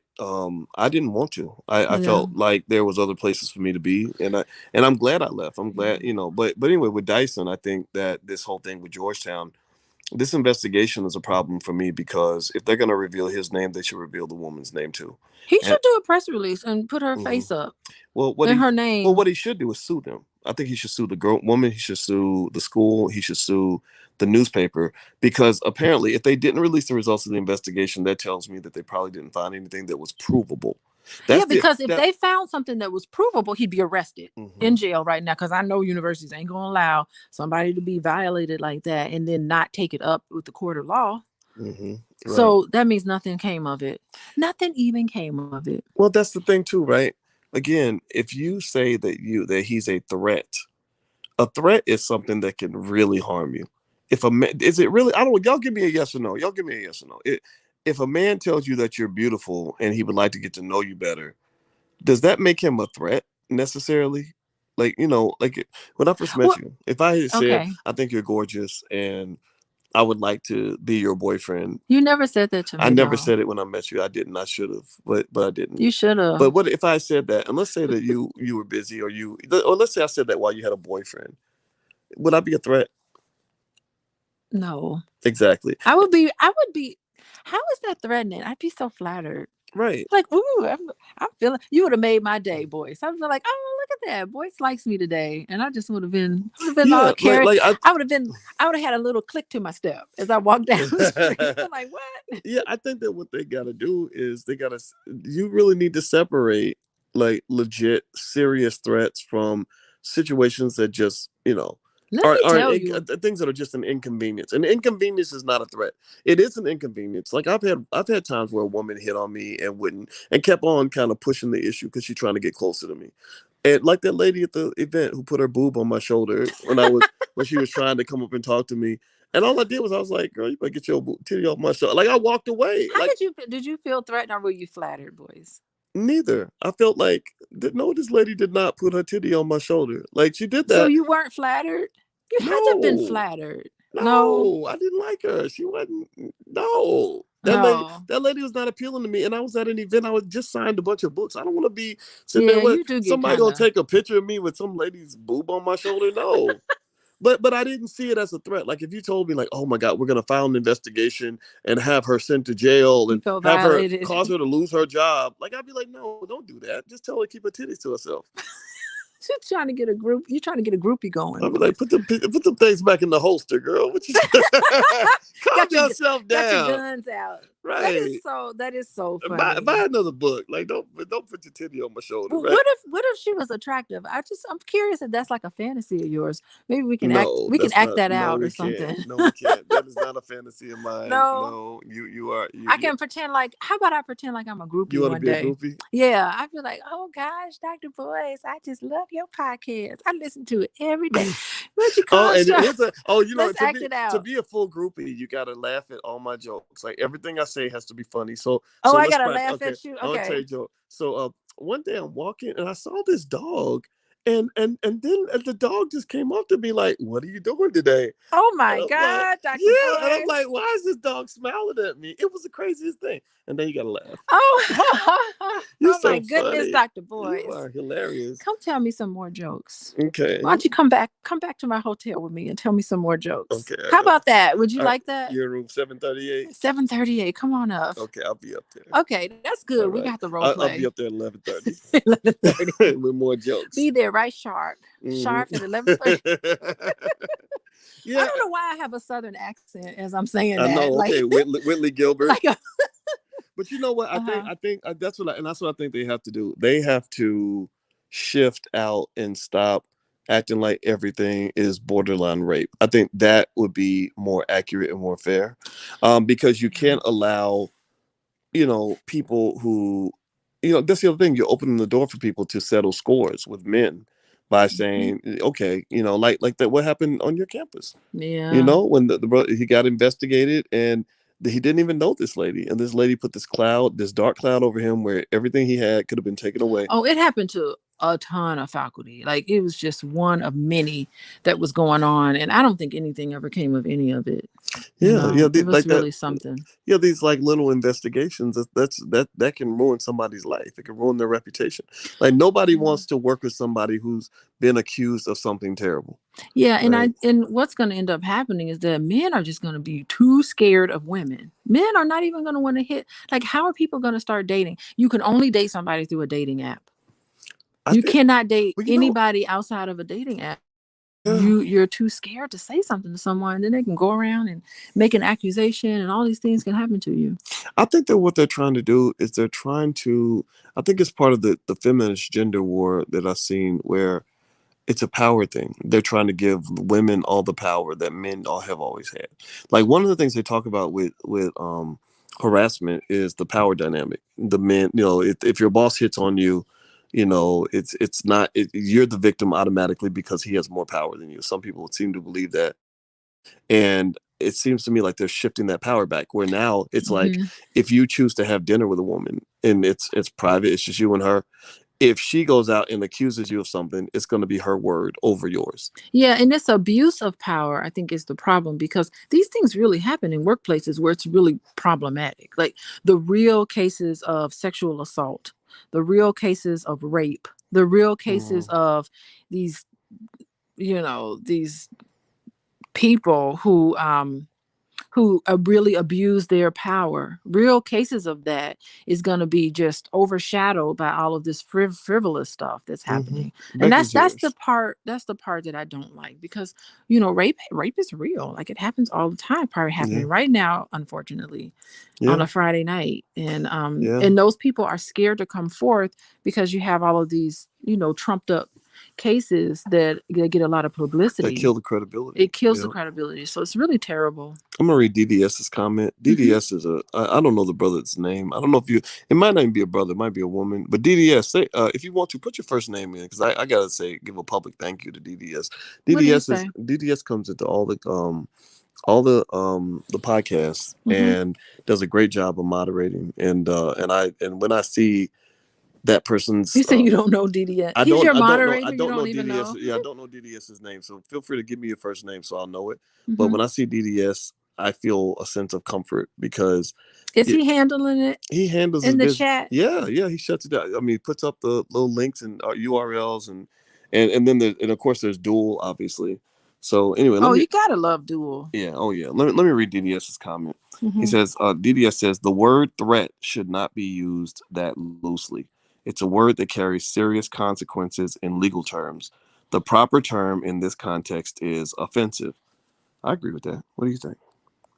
I didn't want to. I Yeah. felt like there was other places for me to be, and I'm glad I left. I'm glad, but anyway, with Dyson, I think that this whole thing with Georgetown, this investigation is a problem for me because if they're going to reveal his name, they should reveal the woman's name too. He And should do a press release and put her mhm. face up well, what and he her well, name. what he should do is sue them. I think he should sue the woman. He should sue the school. He should sue the newspaper because apparently, if they didn't release the results of the investigation, that tells me that they probably didn't find anything that was provable. Yeah, That's the because if that. they found something that was provable, he'd be arrested Hmm. in jail right now. Because I know universities ain't gonna allow somebody to be violated like that and then not take it up with the court of law. Hmm. Right. So that means nothing came of it. Nothing even came of it. Well, that's the thing too, right? Again, if you say that he's a threat is something that can really harm you. If a man, is it really? I don't. Y'all give me a yes or no. Y'all give me a yes or no. If a man tells you that you're beautiful and he would like to get to know you better, does that make him a threat necessarily? Like like when I first met Well, you, if I had said okay. I think you're gorgeous and I would like to be your boyfriend, You never said that to I me never though. said it when I met you. I didn't. I should have, but I didn't. You should have. But what if I said that? And let's say that you were busy, or let's say I said that while you had a boyfriend. Would I be a threat? No. Exactly. I would be how is that threatening? I'd be so flattered. Right. Like, ooh, I'm feeling. You would have made my day, Boyce. I was like, oh, look at that, Boyce likes me today, and I just would have been all Yeah. carried. I. I would have had a little click to my step as I walked down the street. I'm like, what? Yeah, I think that what they got to do is they got to. You really need to separate like legit, serious threats from situations that just Let me are tell you. things that are just an inconvenience. An inconvenience is not a threat. It is an inconvenience. Like I've had times where a woman hit on me and wouldn't and kept on kind of pushing the issue because she's trying to get closer to me. And like that lady at the event who put her boob on my shoulder when she was trying to come up and talk to me. And all I did was I was like, "Girl, you better get your titty off my shoulder." Like I walked away. How Like did you feel threatened or were you flattered, Boyce? neither. I felt like no, this lady did not put her titty on my shoulder. Like she did So that. you weren't flattered? You had to have been No, flattered. No. no, I didn't like her. She wasn't. No, Oh. that lady was not appealing to me. And I was at an event. I was just signed a bunch of books. I don't want to be sitting there Yeah, with you do get somebody kind gonna of. take a picture of me with some lady's boob on my shoulder. No. But I didn't see it as a threat. Like if you told me like, oh my God, we're gonna file an investigation and have her sent to jail You and felt have her violated. cause her to lose her job, like I'd be like, no, don't do that. Just tell her to keep her titties to herself. She's trying to get a group. You're trying to get a groupie going, I'd be like, Boyce. put the things back in the holster, girl. What you calm got your yourself got your down. guns out. Right. That is so Buy funny. another book. Like don't put your titty on my shoulder, Well, right? what if she was attractive? I'm curious if that's like a fantasy of yours. Maybe No, we can that's act not. that No, out or we can't. something. No, we can't. That is not a fantasy of mine. No, No, you are I you can pretend like. How about I pretend like I'm a you groupie want to one be a day? groupie? Yeah, I feel like, oh gosh, Dr. Boyce, I just love your podcast. I listen to it every day. What you Oh, call and show? here's a Let's to act it out. be a full groupie, you gotta laugh at all my jokes. Like everything I say has to be funny. So Oh, I let's gotta practice. laugh Okay, at you. I want to tell you Okay. a joke. So one day I'm walking and I saw this dog, and then the dog just came up to me like, "What are you doing today?" Oh And my I'm like, God, Dr. "Yeah," and I'm Boyce. like, "Why is this dog smiling at me?" It was the craziest thing. And then you gotta laugh. Oh, You're oh my so goodness, funny. Dr. You Boyce. are hilarious. Come tell me some more jokes. Why Okay. don't you come back to my hotel with me and tell me some more jokes? Okay. How about that? Would you All right. like that? You're in room 738. 7:38. Come on up. Okay, I'll be up there. Okay, that's good. All We right. got the role I'll be play. up there at 11:30 11:30. with more jokes. Be there right sharp. Hmm. Sharp at 11:30. I Yeah, don't know why I have a southern accent as I'm saying I that. know. Like Okay, Whitley Gilbert. like a But you know what? uh-huh. I think that's what I think they have to do. They have to shift out and stop acting like everything is borderline rape. I think that would be more accurate and more fair, because you Yeah. can't allow people who, that's the other thing. You're opening the door for people to settle scores with men by Mhm. saying, okay, like that. What happened on your campus? Yeah. When the brother he got investigated, and he didn't even know this lady, and this lady put this dark cloud over him, where everything he had could have been taken away. Oh, it happened to a ton of faculty. Like it was just one of many that was going on, and I don't think anything ever came of any of it. Yeah, yeah, It was like that. really something. Yeah, these like little investigations. That can ruin somebody's life. It can ruin their reputation. Like nobody Yeah. wants to work with somebody who's been accused of something terrible, Yeah, right? and what's going to end up happening is that men are just going to be too scared of women. Men are not even going to want to hit. Like, how are people going to start dating? You can only date somebody through a dating app. I You think. cannot date Well, anybody outside of a dating app. yeah, You're too scared to say something to someone, then they can go around and make an accusation, and all these things can happen to you. I think that what they're trying to do is they're trying to. I think it's part of the feminist gender war that I've seen, where it's a power thing. They're trying to give women all the power that men all have always had. Like one of the things they talk about with harassment is the power dynamic. The men, if your boss hits on you, it's not you're the victim automatically because he has more power than you. Some people seem to believe that, and it seems to me like they're shifting that power back. Where now it's like Hmm. if you choose to have dinner with a woman and it's private, it's just you and her, if she goes out and accuses you of something, it's going to be her word over yours. Yeah, and this abuse of power, I think, is the problem because these things really happen in workplaces where it's really problematic. Like the real cases of sexual assault, the real cases of rape, the real cases Mm-hmm. of these, these people who really abuse their power. Real cases of that is going to be just overshadowed by all of this frivolous stuff that's Mm-hmm. happening. And Becky that's the Sears. part that I don't like because rape is real. Like it happens all the time, probably Yeah. happening right now, unfortunately, on Yeah. a Friday night. Yeah. And those people are scared to come forth because you have all of these, trumped up cases that they get a lot of That publicity. killed the credibility. It kills the Yeah. credibility. So it's really terrible. I'm gonna read DDS's comment. Hmm. DDS is I don't know the brother's name. I don't know if you. It might not even be a brother. It might be a woman. But DDS, say if you want to put your first name in, because I gotta say give a public thank you to DDS. What did he DDS is say? DDS comes into all the podcasts Hmm. and does a great job of moderating. And when I see that person's You say you don't know DDS. I He's don't your I don't know I moderator. You don't know don't even DDS. know. Yeah, I don't know DDS's name. So feel free to give me your first name so I'll know it. But Hmm. when I see DDS, I feel a sense of comfort because Is it, he handling it he handles his in the business. chat? Yeah, yeah, he shuts it down. I mean, he puts up the little links and URLs and then and of course there's Duel obviously. So anyway, let Oh, me you gotta love Duel. yeah, oh yeah. Let me read DDS's comment. He Hmm. says, DDS says the word threat should not be used that loosely. It's a word that carries serious consequences in legal terms. The proper term in this context is offensive. I agree with that. What do you think?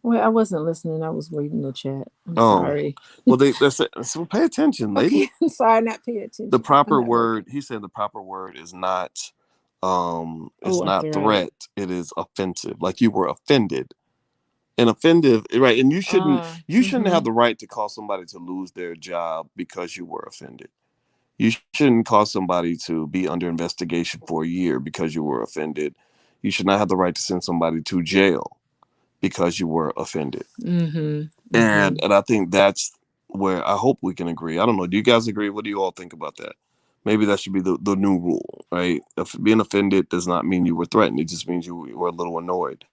Wait, I wasn't listening. I was reading the chat. I'm Oh, sorry. well, so pay attention, lady. Okay, I'm sorry. Not paying The attention. I'm proper not word, working. he said, the proper word is Oh, a not threat. threat. It is offensive. Like you were offended. And offended, right? And you shouldn't Mm-hmm. have the right to cause somebody to lose their job because you were offended. You shouldn't cause somebody to be under investigation for a year because you were offended. You should not have the right to send somebody to jail because you were offended. Mm-hmm. Mm-hmm. And I think that's where I hope we can agree. I don't know. Do you guys agree? What do you all think about that? Maybe that should be the new rule, right? If being offended does not mean you were threatened. It just means you were a little annoyed.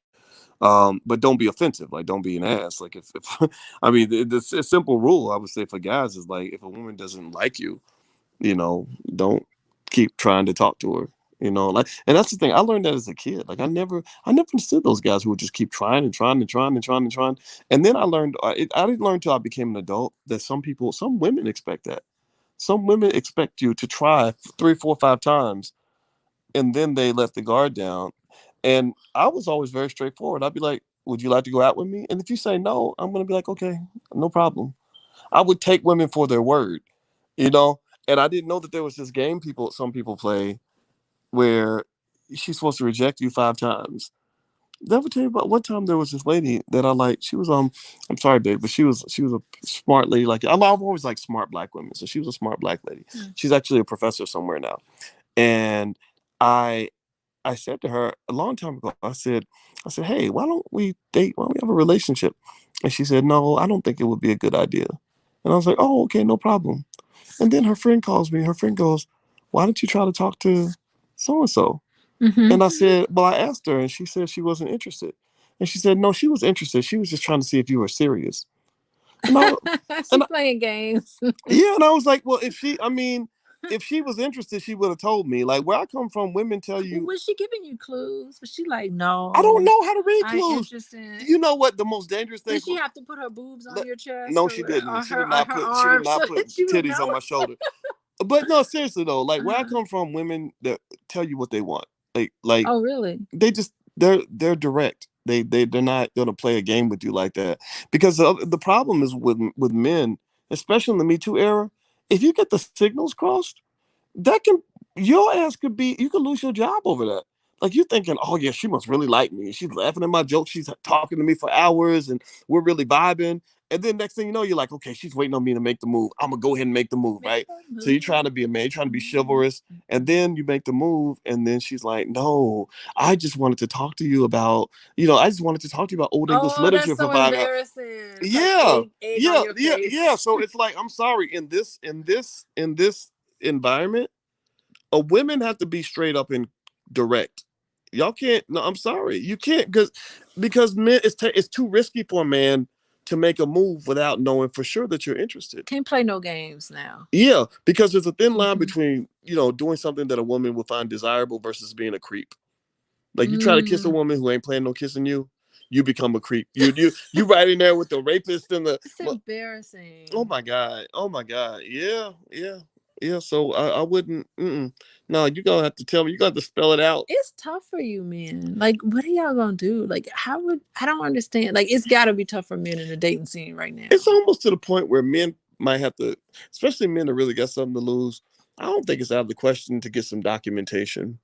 But don't be offensive. Like, don't be an ass. Like, if I mean, it's a simple rule I would say for guys is like, if a woman doesn't like you, don't keep trying to talk to her. Like, and that's the thing. I learned that as a kid. Like, I never understood those guys who would just keep trying and trying and trying and trying and trying. And then I learned, I didn't learn till I became an adult that some women expect that. Some women expect you to try three, four, five times and then they let the guard down. And I was always very straightforward. I'd be like, "Would you like to go out with me?" And if you say no, I'm gonna be like, "Okay, no problem." I would take women for their word, you know. And I didn't know that there was this game some people play where she's supposed to reject you five times. Did I ever tell you about one time there was this lady that I liked? She was I'm sorry, babe, but she was a smart lady. Like I've always liked smart black women, so she was a smart black lady. She's actually a professor somewhere now, and I I said to her a long time ago, I said, hey, why don't we date? Why don't we have a relationship? And she said, no, I don't think it would be a good idea. And I was like, oh, okay, no problem. And then her friend calls me. Her friend goes, why don't you try to talk to so and so? Mm-hmm. And I said, well, I asked her, and she said she wasn't interested. And she said, no, she was interested. She was just trying to see if you were serious. And I, She and playing games. yeah, and I was like, well, if she was interested, she would have told me. Like where I come from, women tell you. Was she giving you clues? Was she like, I don't no, know how to read I'm clues. interested? You know what? The most dangerous thing Did she for have to put her boobs on le- your chest no, or, she didn't. or her on her She did arms so not put that you would titties know? on my shoulder. But no, seriously though, like where I Uh-huh. come from, women that tell you what they want. Like Oh, really? they just they're direct. They're not gonna play a game with you like that. Because the problem is with men, especially in the Me Too era, if you get the signals crossed, that can your ass could be you could lose your job over that. Like you're thinking, oh yeah, she must really like me. She's laughing at my jokes. She's talking to me for hours, and we're really vibing. And then next thing you know, you're like, okay, she's waiting on me to make the move. I'm gonna go ahead and make the move, Make right? her So you're move. trying to be a man, you're trying to be chivalrous, and then you make the move, and then she's like, no, I just wanted to talk to you about, I just wanted to talk to you about Old English Oh, that's literature for so 5 hours. embarrassing. It's like Yeah, egg on yeah, your yeah, yeah. face. So it's like, I'm sorry, in this environment, women have to be straight up and direct. Y'all can't. No, I'm sorry, you can't because men it's too risky for a man to make a move without knowing for sure that you're interested. Can't play no games now. Yeah, because there's a thin line Mm-hmm. between doing something that a woman will find desirable versus being a creep. Like you try to kiss a Mm. woman who ain't planning on kissing you, you become a creep. You right in there with the rapist and the. It's Well, oh embarrassing. my god! Oh my god! Yeah, yeah, yeah. So I wouldn't. No, you gonna have to tell me. You got to spell it out. It's tough for you, men. Like, what are y'all gonna do? Like, how would I don't understand. Like, it's got to be tough for men in the dating scene right It's now. almost to the point where men might have to, especially men that really got something to lose. I don't think it's out of the question to get some documentation.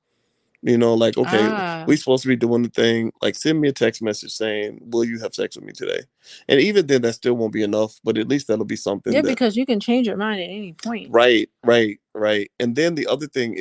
Like, okay, Ah, we supposed to be doing the thing. Like, send me a text message saying, "Will you have sex with me today?" And even then, that still won't be enough. But at least that'll be something yeah, that. because you can change your mind at any point. Right, right, right. And then the other thing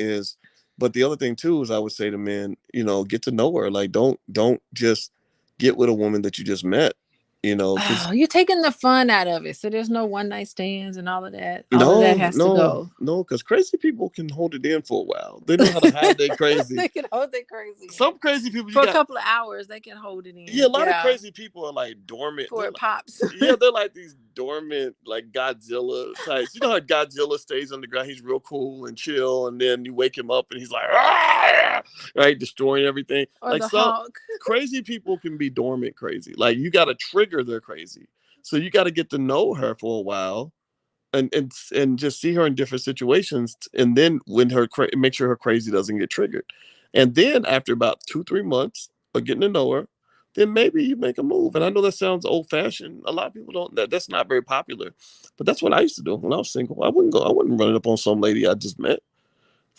too is I would say to men, get to know her. Like, don't just get with a woman that you just met. Because Oh, you're taking the fun out of it. So there's no one night stands and all of that. All of that no, has to no, go. no, because crazy people can hold it in for a while. They know how to hide their crazy. They can hold it crazy in. Some crazy people you For a got. couple of hours, they can hold it Yeah, a in. lot of Yeah. crazy people are like dormant. Before it pops. Yeah, they're like these dormant, like Godzilla types. You know how Godzilla stays underground? He's real cool and chill, and then you wake him up and he's like, "Ah!" right, destroying everything. Or Like the some Hulk. crazy people can be dormant crazy. Like you got to trigger their crazy, so you got to get to know her for a while, and just see her in different situations, and then when make sure her crazy doesn't get triggered, and then after about 2-3 months of getting to know her, then maybe you make a move. And I know that sounds old fashioned. A lot of people don't. That's not very popular, but that's what I used to do when I was single. I wouldn't go. I wouldn't run it up on some lady I just met.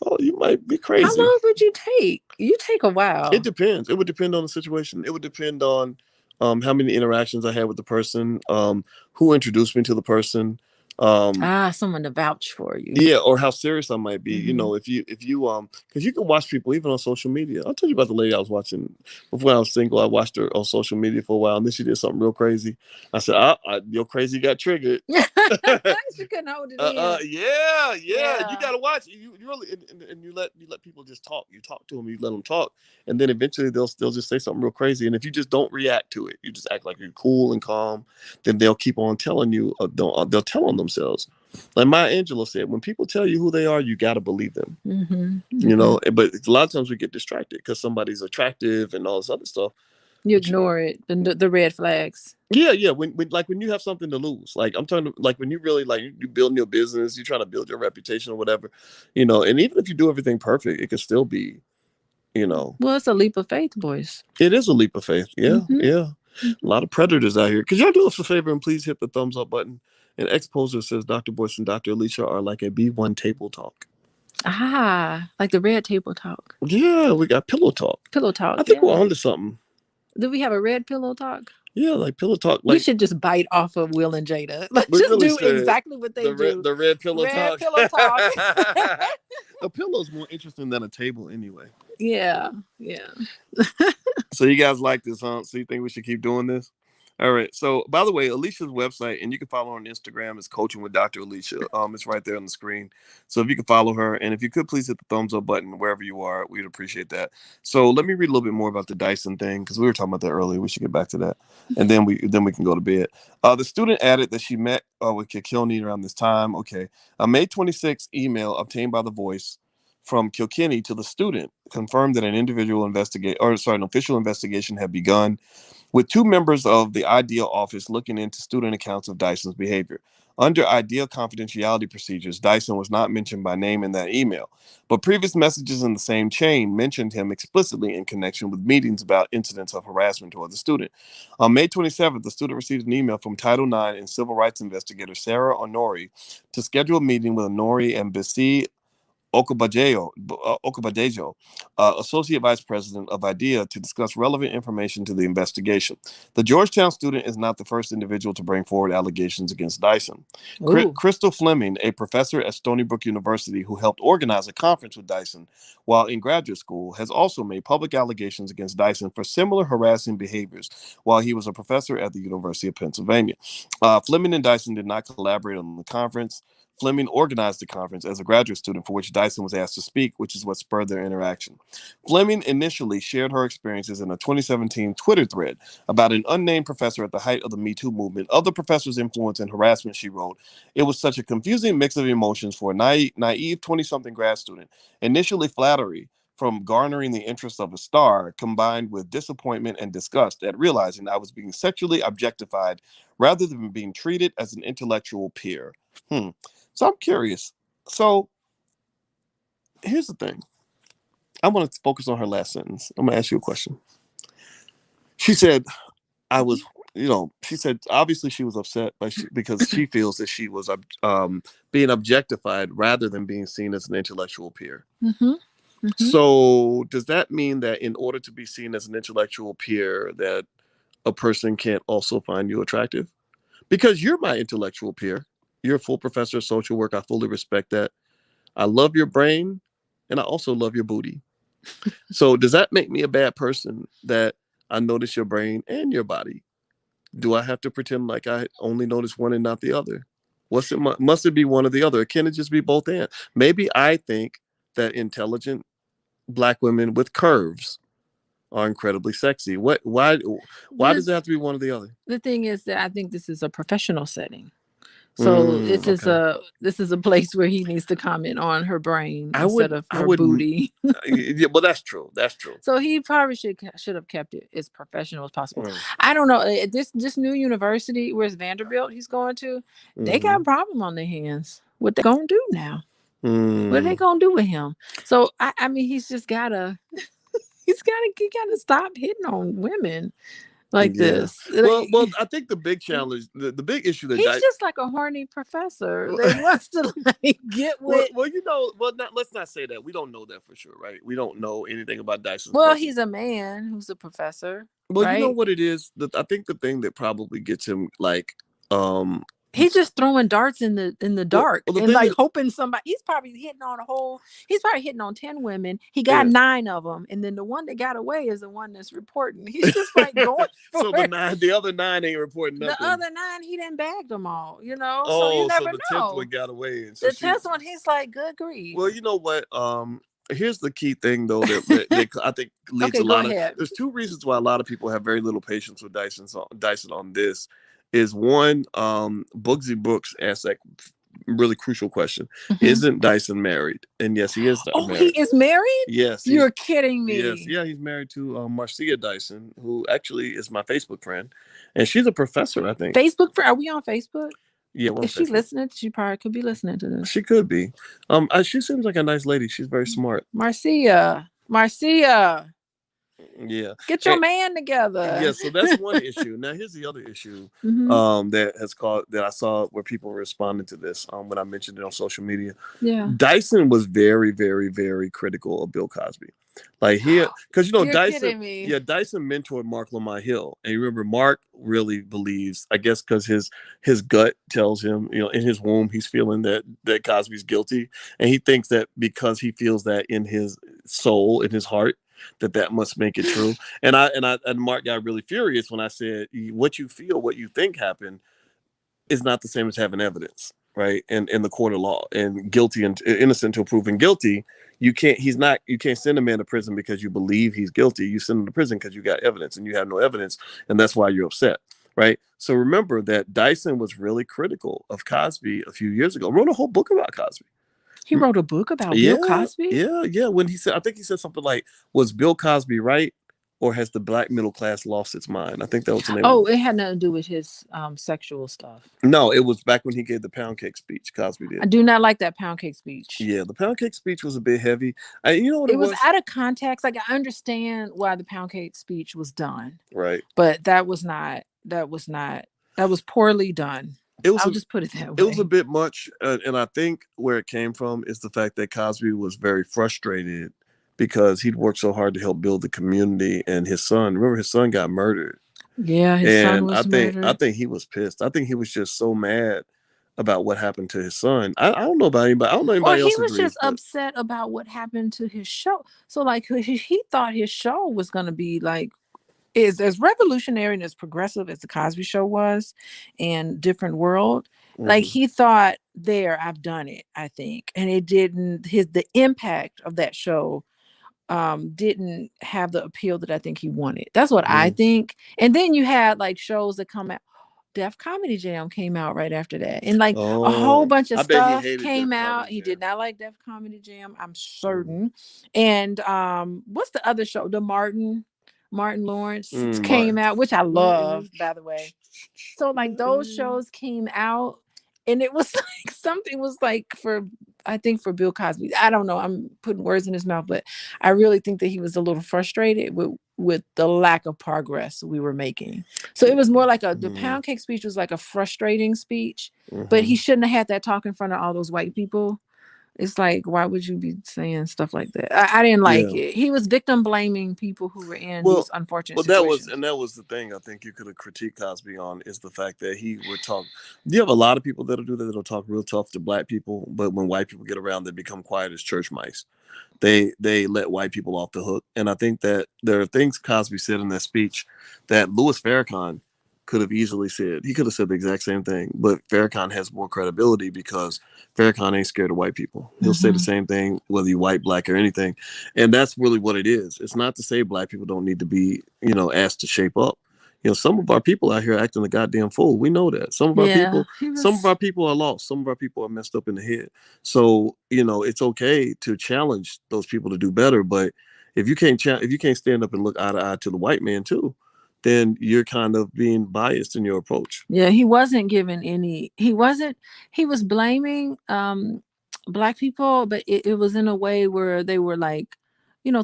Oh, you might be How crazy. long would you take? You take a It while. depends. It would depend on the situation. It would depend on how many interactions I had with the person, who introduced me to the person, um, Ah, someone to vouch for you. yeah, or how serious I might be. Hmm. If you because you can watch people even on social media. I'll tell you about the lady I was watching before I was single. I watched her on social media for a while, and then she did something real crazy. I said, "Your crazy got triggered." She couldn't hold it in. Yeah, yeah. You Yeah. gotta watch. You really and you let people just talk. You talk to them. You let them talk, and then eventually they'll just say something real crazy. And if you just don't react to it, you just act like you're cool and calm, then they'll keep on telling you. They'll tell on themselves. Like Maya Angelou said, when people tell you who they are, you gotta believe them. Hmm. Hmm. But a lot of times we get distracted because somebody's attractive and all this other stuff. You But ignore it. The red flags. yeah, yeah. When you have something to lose, like I'm talking, like when you really like you building your business, you're trying to build your reputation or whatever, and even if you do everything perfect, it can still be, you know, Well, it's a leap of faith, boys. it is a leap of faith. Yeah, Hmm. yeah. A lot of predators out here. Could y'all do us a favor and please hit the thumbs up button? And Exposer says Dr. Boyce and Dr. Alicia are like a B1 table talk. Ah, like the red table talk. Yeah, we got pillow talk. Pillow I talk, think we're yeah. onto something. Do we have a red pillow talk? Yeah, like pillow talk. We Like should just bite off of Will and Jada. Let's we just really do should. exactly what they do. The red pillow Red talk. pillow talk. A pillow's more interesting than a table anyway. Yeah. Yeah. So you guys like this, huh? So you think we should keep doing this? All right. So by the way, Alicia's website, and you can follow her on Instagram, is Coaching with Dr. Alicia. It's right there on the screen. So if you could follow her, and if you could please hit the thumbs up button wherever you are, we'd appreciate that. So let me read a little bit more about the Dyson thing because we were talking about that earlier. We should get back to that, and then we can go to bed. The student added that she met with Kilkenny around this time. Okay, a May 26th email obtained by the Voice from Kilkenny to the student confirmed that an official investigation had begun with two members of the IDEA office looking into student accounts of Dyson's behavior. Under IDEA confidentiality procedures, Dyson was not mentioned by name in that email, but previous messages in the same chain mentioned him explicitly in connection with meetings about incidents of harassment toward the student. On May 27th, the student received an email from Title IX and civil rights investigator Sarah Honori to schedule a meeting with Honori and Bisi Okabadejo, Associate Vice President of IDEA, to discuss relevant information to the investigation. The Georgetown student is not the first individual to bring forward allegations against Dyson. Crystal Fleming, a professor at Stony Brook University who helped organize a conference with Dyson while in graduate school, has also made public allegations against Dyson for similar harassing behaviors while he was a professor at the University of Pennsylvania. Fleming and Dyson did not collaborate on the conference. Fleming organized the conference as a graduate student for which Dyson was asked to speak, which is what spurred their interaction. Fleming initially shared her experiences in a 2017 Twitter thread about an unnamed professor at the height of the Me Too movement. Of the professor's influence and harassment, she wrote, "It was such a confusing mix of emotions for a naive 20-something grad student. Initially flattery from garnering the interest of a star, combined with disappointment and disgust at realizing I was being sexually objectified rather than being treated as an intellectual peer." So I'm curious. So here's the thing. I want to focus on her last sentence. I'm going to ask you a question. She said, I was, she said, obviously she was upset because she feels that she was being objectified rather than being seen as an intellectual peer. Mm-hmm. Mm-hmm. So does that mean that in order to be seen as an intellectual peer, that a person can't also find you attractive? Because you're my intellectual peer. You're a full professor of social work. I fully respect that. I love your brain, and I also love your booty. So does that make me a bad person that I notice your brain and your body? Do I have to pretend like I only notice one and not the other? Must it be one or the other? Can it just be both and? Maybe I think that intelligent Black women with curves are incredibly sexy. Why does it have to be one or the other? The thing is that I think this is a professional setting. So this is a place where he needs to comment on her brain instead of her booty. Yeah, well, that's true. That's true. So he probably should have kept it as professional as possible. I don't know. This new university, where's Vanderbilt he's going to, they got a problem on their hands. What they gonna do now? What are they gonna do with him? So I mean, he's just gotta stop hitting on women like this. Well, I think the big challenge, the big issue that he's just like a horny professor that wants to get with. Let's not say that. We don't know that for sure, right? We don't know anything about Dyson. Well, he's a man who's a professor. Well, right? You know what it is. I think the thing that probably gets him he's just throwing darts in the dark and hoping somebody. He's probably hitting on 10 women. He got 9 of them, and then the one that got away is the one that's reporting. He's just like going. So the other 9 ain't reporting nothing. The other 9, he didn't bag them all. Oh, so you never the know. 10th one got away. So the 10th one, he's like, good grief. Well, you know what? Here's the key thing, though, that I think leads a lot of. There's 2 reasons why a lot of people have very little patience with Dyson on this. Is one, Bugsy Brooks asked that really crucial question. Isn't Dyson married? And yes, he is married. He is married? Yes. You're kidding me. Yes. Yeah, he's married to Marcia Dyson, who actually is my Facebook friend. And she's a professor, I think. Facebook friend? Are we on Facebook? Yeah. If she's listening, she probably could be listening to this. She could be. She seems like a nice lady. She's very smart. Marcia. Yeah. Get your man together. Yeah, so that's one issue. Now here's the other issue that I saw where people were responding to this when I mentioned it on social media. Yeah. Dyson was very, very, very critical of Bill Cosby. Like because Dyson mentored Mark Lamont Hill. And you remember Mark really believes, I guess because his gut tells him, in his womb he's feeling that Cosby's guilty. And he thinks that because he feels that in his soul, in his heart, that must make it true. And Mark got really furious when I said, what you feel, what you think happened is not the same as having evidence, right? And in the court of law, and guilty and innocent until proven guilty. You can't send a man to prison because you believe he's guilty. You send him to prison because you got evidence, and you have no evidence, and that's why you're upset, right? So remember that Dyson was really critical of Cosby a few years ago. Wrote a whole book about Cosby. He wrote a book about Bill Yeah, Cosby? yeah. When he said, I think he said something like, "Was Bill Cosby right, or has the black middle class lost its mind?" I think that was the name of Oh, it. it had nothing to do with his sexual stuff. No, it was back when he gave the pound cake speech. Cosby I did. do not like that pound cake speech. Yeah, the pound cake speech was a bit heavy. You know what it It was was? out of context. Like, I understand why the pound cake speech was done, Right. but that was poorly done. It was I'll a just put it that it was a way. bit much, and I think where it came from is the fact that Cosby was very frustrated because he'd worked so hard to help build the community, and his son. Remember, his son got murdered, Yeah, his son and I was think I murdered. think he was pissed. I think he was just so mad about what happened to his son. I don't know about anybody. I don't know Or anybody he else was agrees, just but upset about what happened to his show. So, like, he thought his show was going to be like, is as revolutionary and as progressive as the Cosby Show was, and different world. Like, mhm. he thought, there, I've done it, I think. And it didn't, the impact of that show didn't have the appeal that I think he wanted. That's what I Mm. think. And then you had like shows that come out. Def Comedy Jam came out right after that. And like a whole Oh, bunch of I bet he stuff hated came Def out. Comedy He did Jam. not like Def Comedy Jam, I'm Mm. certain. And what's the other show? The Martin Lawrence came Martin. out, which I Martin. love, by the way. So like those shows came out, and it was like something was like for, I think, for Bill Cosby. I don't know. I'm putting words in his mouth, but I really think that he was a little frustrated with the lack of progress we were making. So it was more like the Mm. pound cake speech was like a frustrating speech, but he Hmm. shouldn't have had that talk in front of all those white people. It's like, why would you be saying stuff like that? I didn't like Yeah. it. He was victim blaming people who were in these Well, unfortunate well, situations. that was the thing I think you could have critiqued Cosby on, is the fact that he would talk. You have a lot of people that'll do that. That'll talk real tough to black people, but when white people get around, they become quiet as church mice. They let white people off the hook, and I think that there are things Cosby said in that speech that Louis Farrakhan could have easily said. He could have said the exact same thing, but Farrakhan has more credibility because Farrakhan ain't scared of white people. He'll say the Mm-hmm. same thing whether you white, black, or anything, and that's really what it is. It's not to say black people don't need to be, asked to shape up. Some of our people out here acting a goddamn fool. We know that. Yeah, he Some of was. our people are lost. Some of our people are messed up in the head. So, it's okay to challenge those people to do better. But if you can't stand up and look eye to eye to the white man too, then you're kind of being biased in your approach. Yeah, he wasn't given any. He wasn't. He was blaming black people, but it was in a way where they were like,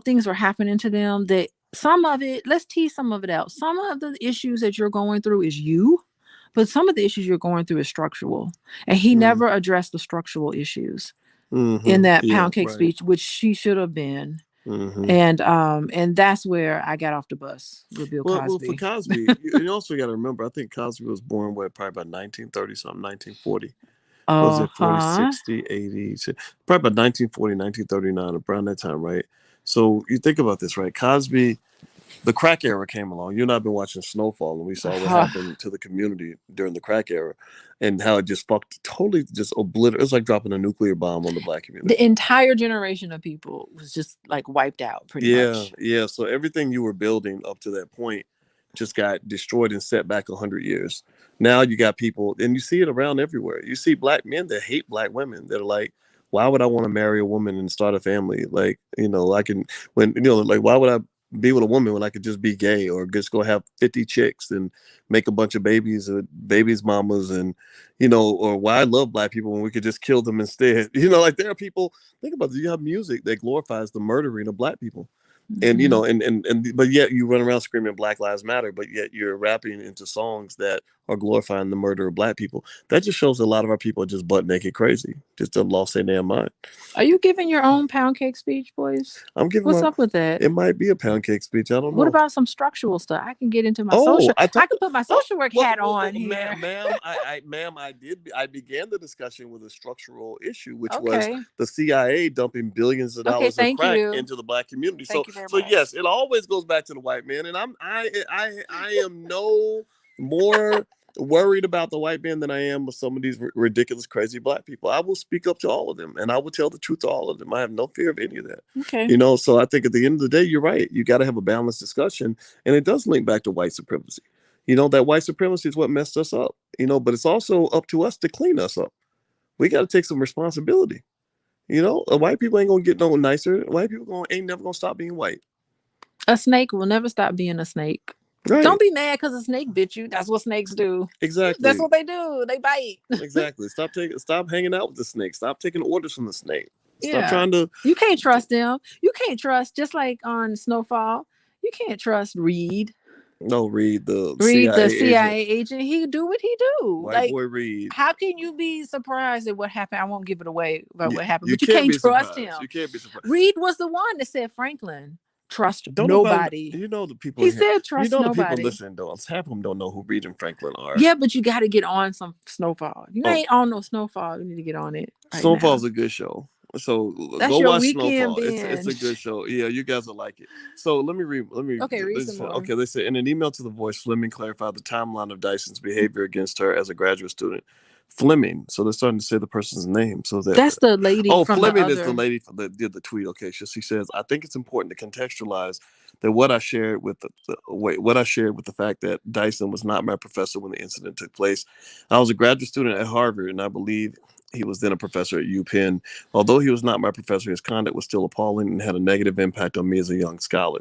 things were happening to them. That some of it, let's tease some of it out. Some of the issues that you're going through is you, but some of the issues you're going through is structural, and he Mm. never addressed the structural issues in Hmm. that Yeah, pound cake right. speech, which she should have been. Hmm. And that's where I got off the bus with Bill Well, for Cosby. Cosby, you also got to remember, I think Cosby was born, probably about 1930 something, 1940. Was it 40, Uh-huh. 60, 80? Probably about 1940, 1939, around that time, right? So you think about this, right? Cosby, the crack era came along. You and I have been watching Snowfall, and we saw what Uh-huh. happened to the community during the crack era, and how it just fucked, totally just obliterated. It was like dropping a nuclear bomb on the black The community. entire generation of people was just like wiped out pretty Yeah, much. yeah. So everything you were building up to that point just got destroyed and set back 100 years. Now you got people, and you see it around everywhere. You see black men that hate black women that are like, "Why would I want to marry a woman and start a family? Like, I can like, why would I be with a woman when I could just be gay or just go have 50 chicks and make a bunch of babies or babies mamas and or why I love black people when we could just kill them instead? Like there are people. Think about this. You have music that glorifies the murdering of black people, and Hmm. but yet you run around screaming Black Lives Matter, but yet you're rapping into songs that or glorifying the murder of black people. That just shows a lot of our people are just butt naked crazy, just have lost their damn mind. Are you giving your own pound cake speech, boys? I'm giving What's my. up with that? It might be a pound cake speech. I don't What know. about some structural stuff? I can get into my Oh, social. I I thought. can put my Oh, social work well, hat well, on well, here. ma'am, I did. I began the discussion with a structural issue, which was Okay. the CIA dumping billions of Okay. dollars of Thank crack you. into the black community. Thank you very So yes, much. it always goes back to the white man, and I am no more worried about the white man than I am with some of these ridiculous, crazy black people. I will speak up to all of them, and I will tell the truth to all of them. I have no fear of any of that. Okay. You know, so I think at the end of the day, you're right. You got to have a balanced discussion, and it does link back to white supremacy. You know, that white supremacy is what messed us up. You know, but it's also up to us to clean us up. We got to take some responsibility. You know, white people ain't gonna get no nicer. White people ain't never gonna stop being white. A snake will never stop being a snake. Don't Right? be mad because a snake bit you. That's what snakes do. That's Exactly. what they do. They bite. Exactly. Stop hanging out with the snake. Stop taking orders from the snake. Stop Yeah. trying to. You can't trust them. You can't trust, just like on Snowfall, you can't trust Reed. No, read the Reed, CIA the agent, CIA agent, he do what he do. white Like, boy Reed. how can you be surprised at what happened? I won't give it away about You, what happened, you but you can't can't be trust surprised. him. You can't be surprised. Reed was the one that said, Franklin, trust Don't nobody. nobody. You know the people He in here. said, You trust know the people nobody. listening. Don't half of them don't know who Reed and Franklin are. Yeah, but you got to get on some Snowfall. You Oh, ain't on no Snowfall. You need to get on it right now. Snowfall's a good show. So That's go your watch weekend Snowfall. It's a good binge. show. Yeah, you guys will like it. So let me read. Let me. Okay, read They some said, more. okay, they said in an email to the Voice, Fleming clarified the timeline of Dyson's behavior against her as a graduate student. Fleming. So they're starting to say the person's name. So that. That's the lady Oh, from the Fleming is the other. lady that did the tweet. Okay, so she says, I think it's important to contextualize that what I shared with what I shared with the fact that Dyson was not my professor when the incident took place. I was a graduate student at Harvard, and I believe he was then a professor at UPenn. Although he was not my professor, his conduct was still appalling and had a negative impact on me as a young scholar.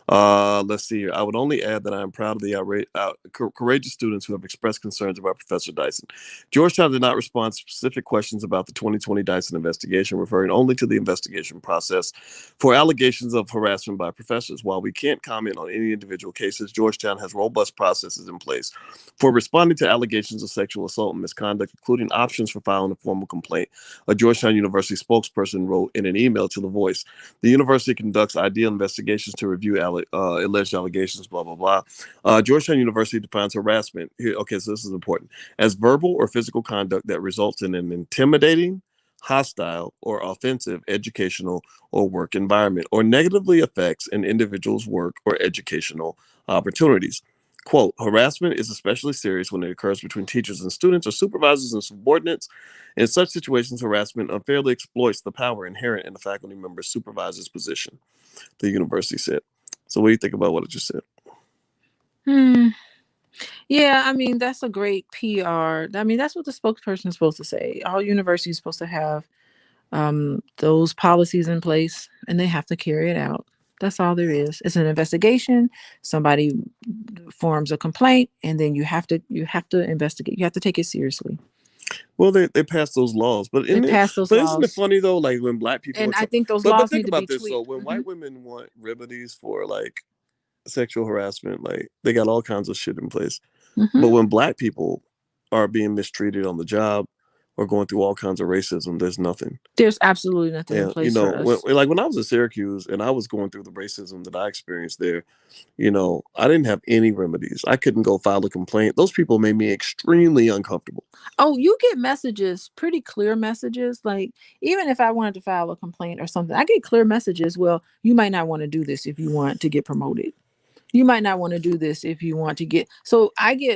Let's see here. I would only add that I am proud of the courageous students who have expressed concerns about Professor Dyson. Georgetown did not respond to specific questions about the 2020 Dyson investigation, referring only to the investigation process for allegations of harassment by professors. While we can't comment on any individual cases, Georgetown has robust processes in place for responding to allegations of sexual assault and misconduct, including options for filing a formal complaint. A Georgetown University spokesperson wrote in an email to The Voice, the university conducts ideal investigations to review alleged allegations, blah, blah, blah. Georgetown University defines harassment. Here, okay, so this is important. As verbal or physical conduct that results in an intimidating, hostile, or offensive educational or work environment, or negatively affects an individual's work or educational opportunities. Quote, harassment is especially serious when it occurs between teachers and students or supervisors and subordinates. In such situations, harassment unfairly exploits the power inherent in the faculty member's supervisor's position, the university said. So what do you think about what I just said? Hmm. Yeah, I mean, that's a great PR. I mean, that's what the spokesperson is supposed to say. All universities are supposed to have those policies in place, and they have to carry it out. That's all there is. It's an investigation. Somebody forms a complaint, and then you have to investigate. You have to take it seriously. Well, they passed those laws, They pass those isn't it laws, funny though? Like when black people are and I trying, think those but laws think need to be about this. So tweaked. when white women want remedies for like sexual harassment, like they got all kinds of shit in place. Hmm. But when black people are being mistreated on the job or going through all kinds of racism, there's nothing. There's absolutely nothing in Yeah, you place know, for us. when I was at Syracuse and I was going through the racism that I experienced there, you know, I didn't have any remedies. I couldn't go file a complaint. Those people made me extremely uncomfortable. Oh, you get messages, pretty clear messages. Like, even if I wanted to file a complaint or something, I get clear messages. Well, you might not want to do this if you want to get promoted. You might not want to do this if you want to get. So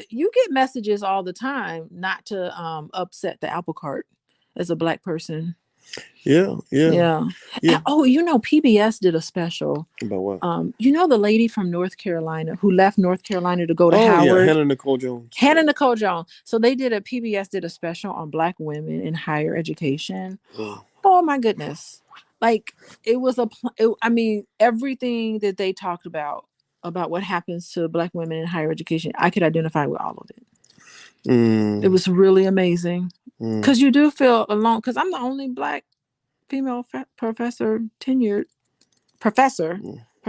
you get messages all the time not to upset the apple cart as a black person. Yeah, yeah, Yeah. yeah. Oh, PBS did a special. About what? The lady from North Carolina who left North Carolina to go to Oh yeah, Howard. Hannah Nicole Jones. Hannah Nicole Jones. So PBS did a special on black women in higher education. Mm. Oh my goodness. Like, it was I mean, everything that they talked about what happens to black women in higher education, I could identify with all of it. It was really amazing. Because you do feel alone, because I'm the only black female tenured professor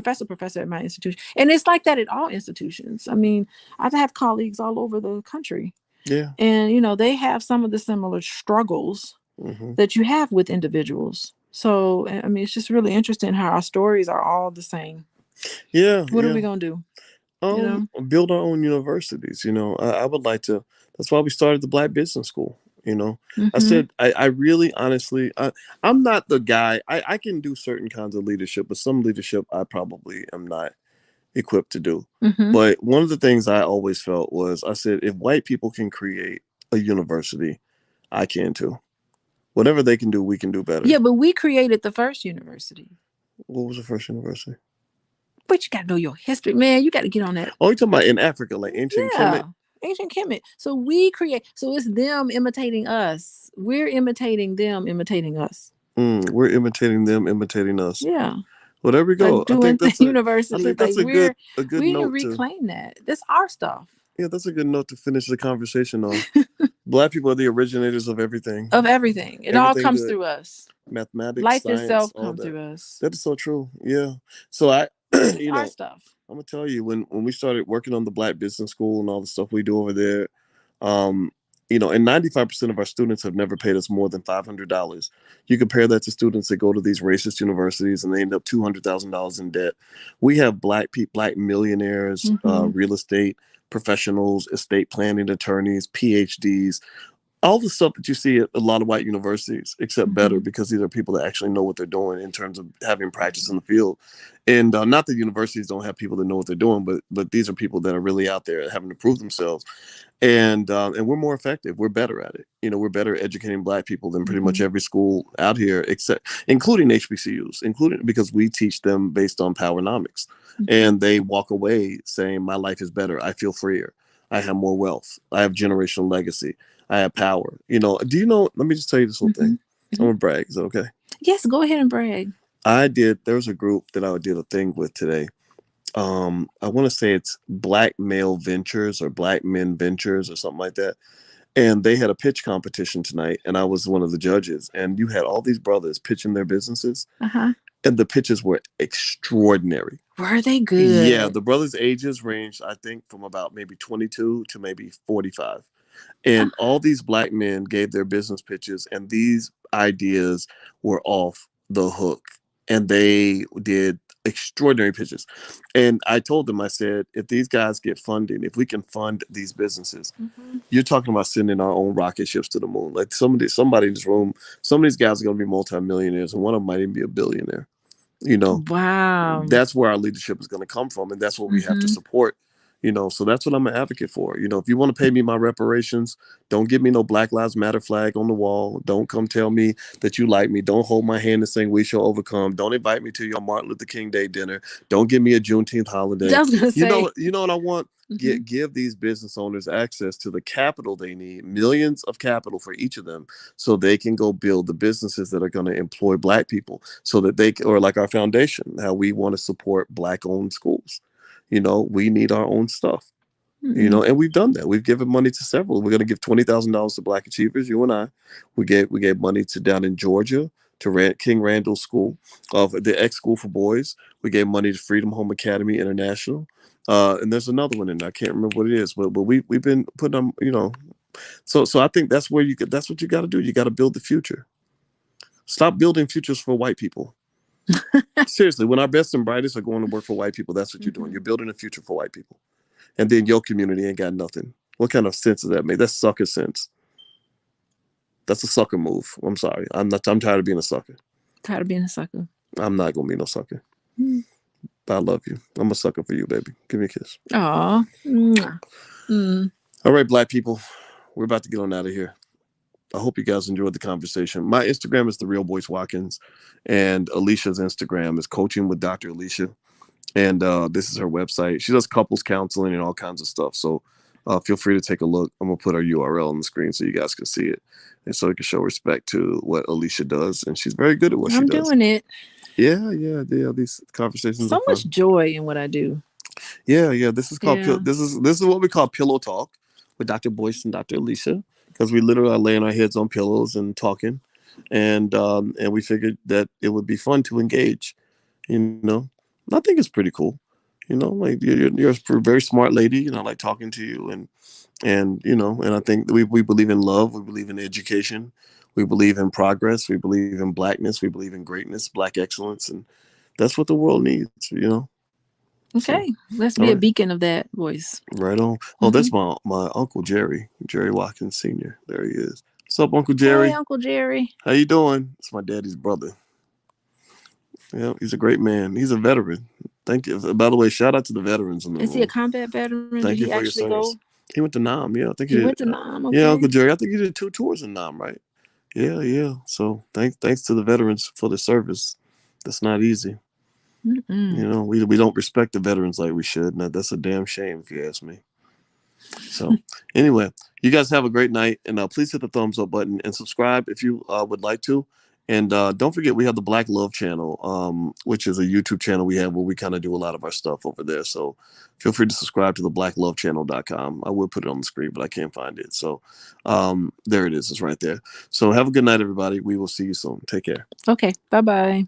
professor at my institution. And it's like that at all institutions. I mean, I have colleagues all over the country. Yeah. And, they have some of the similar struggles that you have with individuals. So, I mean, it's just really interesting how our stories are all the same. Yeah. What are Yeah. we going to do? You know? Build our own universities. I would like to. That's why we started the Black Business School. I said, I really, honestly, I'm not the guy. I can do certain kinds of leadership, but some leadership I probably am not equipped to do. But one of the things I always felt was, I said, if white people can create a university, I can too. Whatever they can do, we can do better. Yeah, but we created the first university. What was the first university? But you got to know your history, man. You got to get on that. Oh, you're talking about in Africa, like ancient Kemet? Ancient Kemet. So we create. So it's them imitating us. We're imitating them, imitating us. We're imitating them, imitating us. Yeah. Well, there we go. Like doing university. I think that's like a good we note didn't reclaim that. That's our stuff. Yeah, that's a good note to finish the conversation on. Black people are the originators of everything. Of everything. It all comes through us. Mathematics, life science, itself comes through us. That is so true. Yeah. So it's our stuff. I'm gonna tell you, when we started working on the Black Business School and all the stuff we do over there, and 95% of our students have never paid us more than $500. You compare that to students that go to these racist universities and they end up $200,000 in debt. We have black millionaires, real estate professionals, estate planning attorneys, PhDs, all the stuff that you see at a lot of white universities, except better, because these are people that actually know what they're doing in terms of having practice in the field. And not that universities don't have people that know what they're doing, but these are people that are really out there having to prove themselves. And we're more effective. We're better at it. We're better at educating Black people than pretty much every school out here, including HBCUs, because we teach them based on powernomics. And they walk away saying, my life is better. I feel freer. I have more wealth. I have generational legacy. I have power. Let me just tell you this little thing. I'm going to brag. Is that okay? Yes, go ahead and brag. There was a group that I did a thing with today. I want to say it's Black Male Ventures or Black Men Ventures or something like that. And they had a pitch competition tonight, and I was one of the judges. And you had all these brothers pitching their businesses. And the pitches were extraordinary. Were they good? Yeah, the brothers' ages ranged, I think, from about maybe 22 to maybe 45. And all these Black men gave their business pitches, and these ideas were off the hook. And they did extraordinary pitches. And I told them, I said, if these guys get funding, if we can fund these businesses, you're talking about sending our own rocket ships to the moon. Like somebody in this room, some of these guys are going to be multimillionaires, and one of them might even be a billionaire. Wow. That's where our leadership is going to come from, and that's what we have to support. So that's what I'm an advocate for. If you want to pay me my reparations, don't give me no Black Lives Matter flag on the wall. Don't come tell me that you like me. Don't hold my hand and sing "We Shall Overcome." Don't invite me to your Martin Luther King Day dinner. Don't give me a Juneteenth holiday. I was gonna say. You know what I want? Give these business owners access to the capital they need, millions of capital for each of them, so they can go build the businesses that are going to employ Black people, so that or like our foundation, how we want to support Black-owned schools. We need our own stuff, and we've done that. We've given money to several. We're going to give $20,000 to Black Achievers, you and I. We gave money to down in Georgia to King Randall School, of the X School for Boys. We gave money to Freedom Home Academy International. And there's another one in there. I can't remember what it is, but we've been putting them, So I think that's what you got to do. You got to build the future. Stop building futures for white people. Seriously, when our best and brightest are going to work for white people, that's what you're doing. You're building a future for white people. And then your community ain't got nothing. What kind of sense does that make? That's sucker sense. That's a sucker move. I'm sorry. I'm tired of being a sucker. Tired of being a sucker. I'm not going to be no sucker. I love you. I'm a sucker for you, baby. Give me a kiss. Aw. All right, Black people. We're about to get on out of here. I hope you guys enjoyed the conversation. My Instagram is The Real Boyce Watkins, and Alicia's Instagram is Coaching with Dr. Alicia. And this is her website. She does couples counseling and all kinds of stuff. So feel free to take a look. I'm going to put her URL on the screen so you guys can see it. And so you can show respect to what Alicia does. And she's very good at what she does. I'm doing it. Yeah. These conversations. So much joy in what I do. Yeah. This is called this is what we call pillow talk with Dr. Boyce and Dr. Alicia, because we literally are laying our heads on pillows and talking, and we figured that it would be fun to engage, I think it's pretty cool. Like you're a very smart lady, and I like talking to you, and I think we believe in love, we believe in education, we believe in progress, we believe in blackness, we believe in greatness, black excellence, and that's what the world needs. So, Okay, let's all be a right, beacon of that voice. right on. Oh, Hmm. that's my uncle Jerry Watkins Sr. There he is. What's up, Uncle Hey, Jerry? Uncle Jerry. How you doing? It's my daddy's brother. Yeah, he's a great man. He's a veteran. Thank you. By the way, shout out to the veterans in the Is he a room. combat veteran? Did he Thank you for actually your go? service. He went to Nam. Yeah, I think He he went did. to Nam. Yeah, Okay. Uncle Jerry. I think he did 2 tours in Nam, right? Yeah, yeah. So thanks to the veterans for the service. That's not easy. Mm-mm. We don't respect the veterans like we should. And that's a damn shame if you ask me. So anyway, you guys have a great night, and please hit the thumbs up button and subscribe if you would like to. And don't forget, we have the Black Love channel, which is a YouTube channel we have where we kind of do a lot of our stuff over there. So feel free to subscribe to the blacklovechannel.com. I will put it on the screen, but I can't find it. So there it is. It's right there. So have a good night, everybody. We will see you soon. Take care. Okay. Bye bye.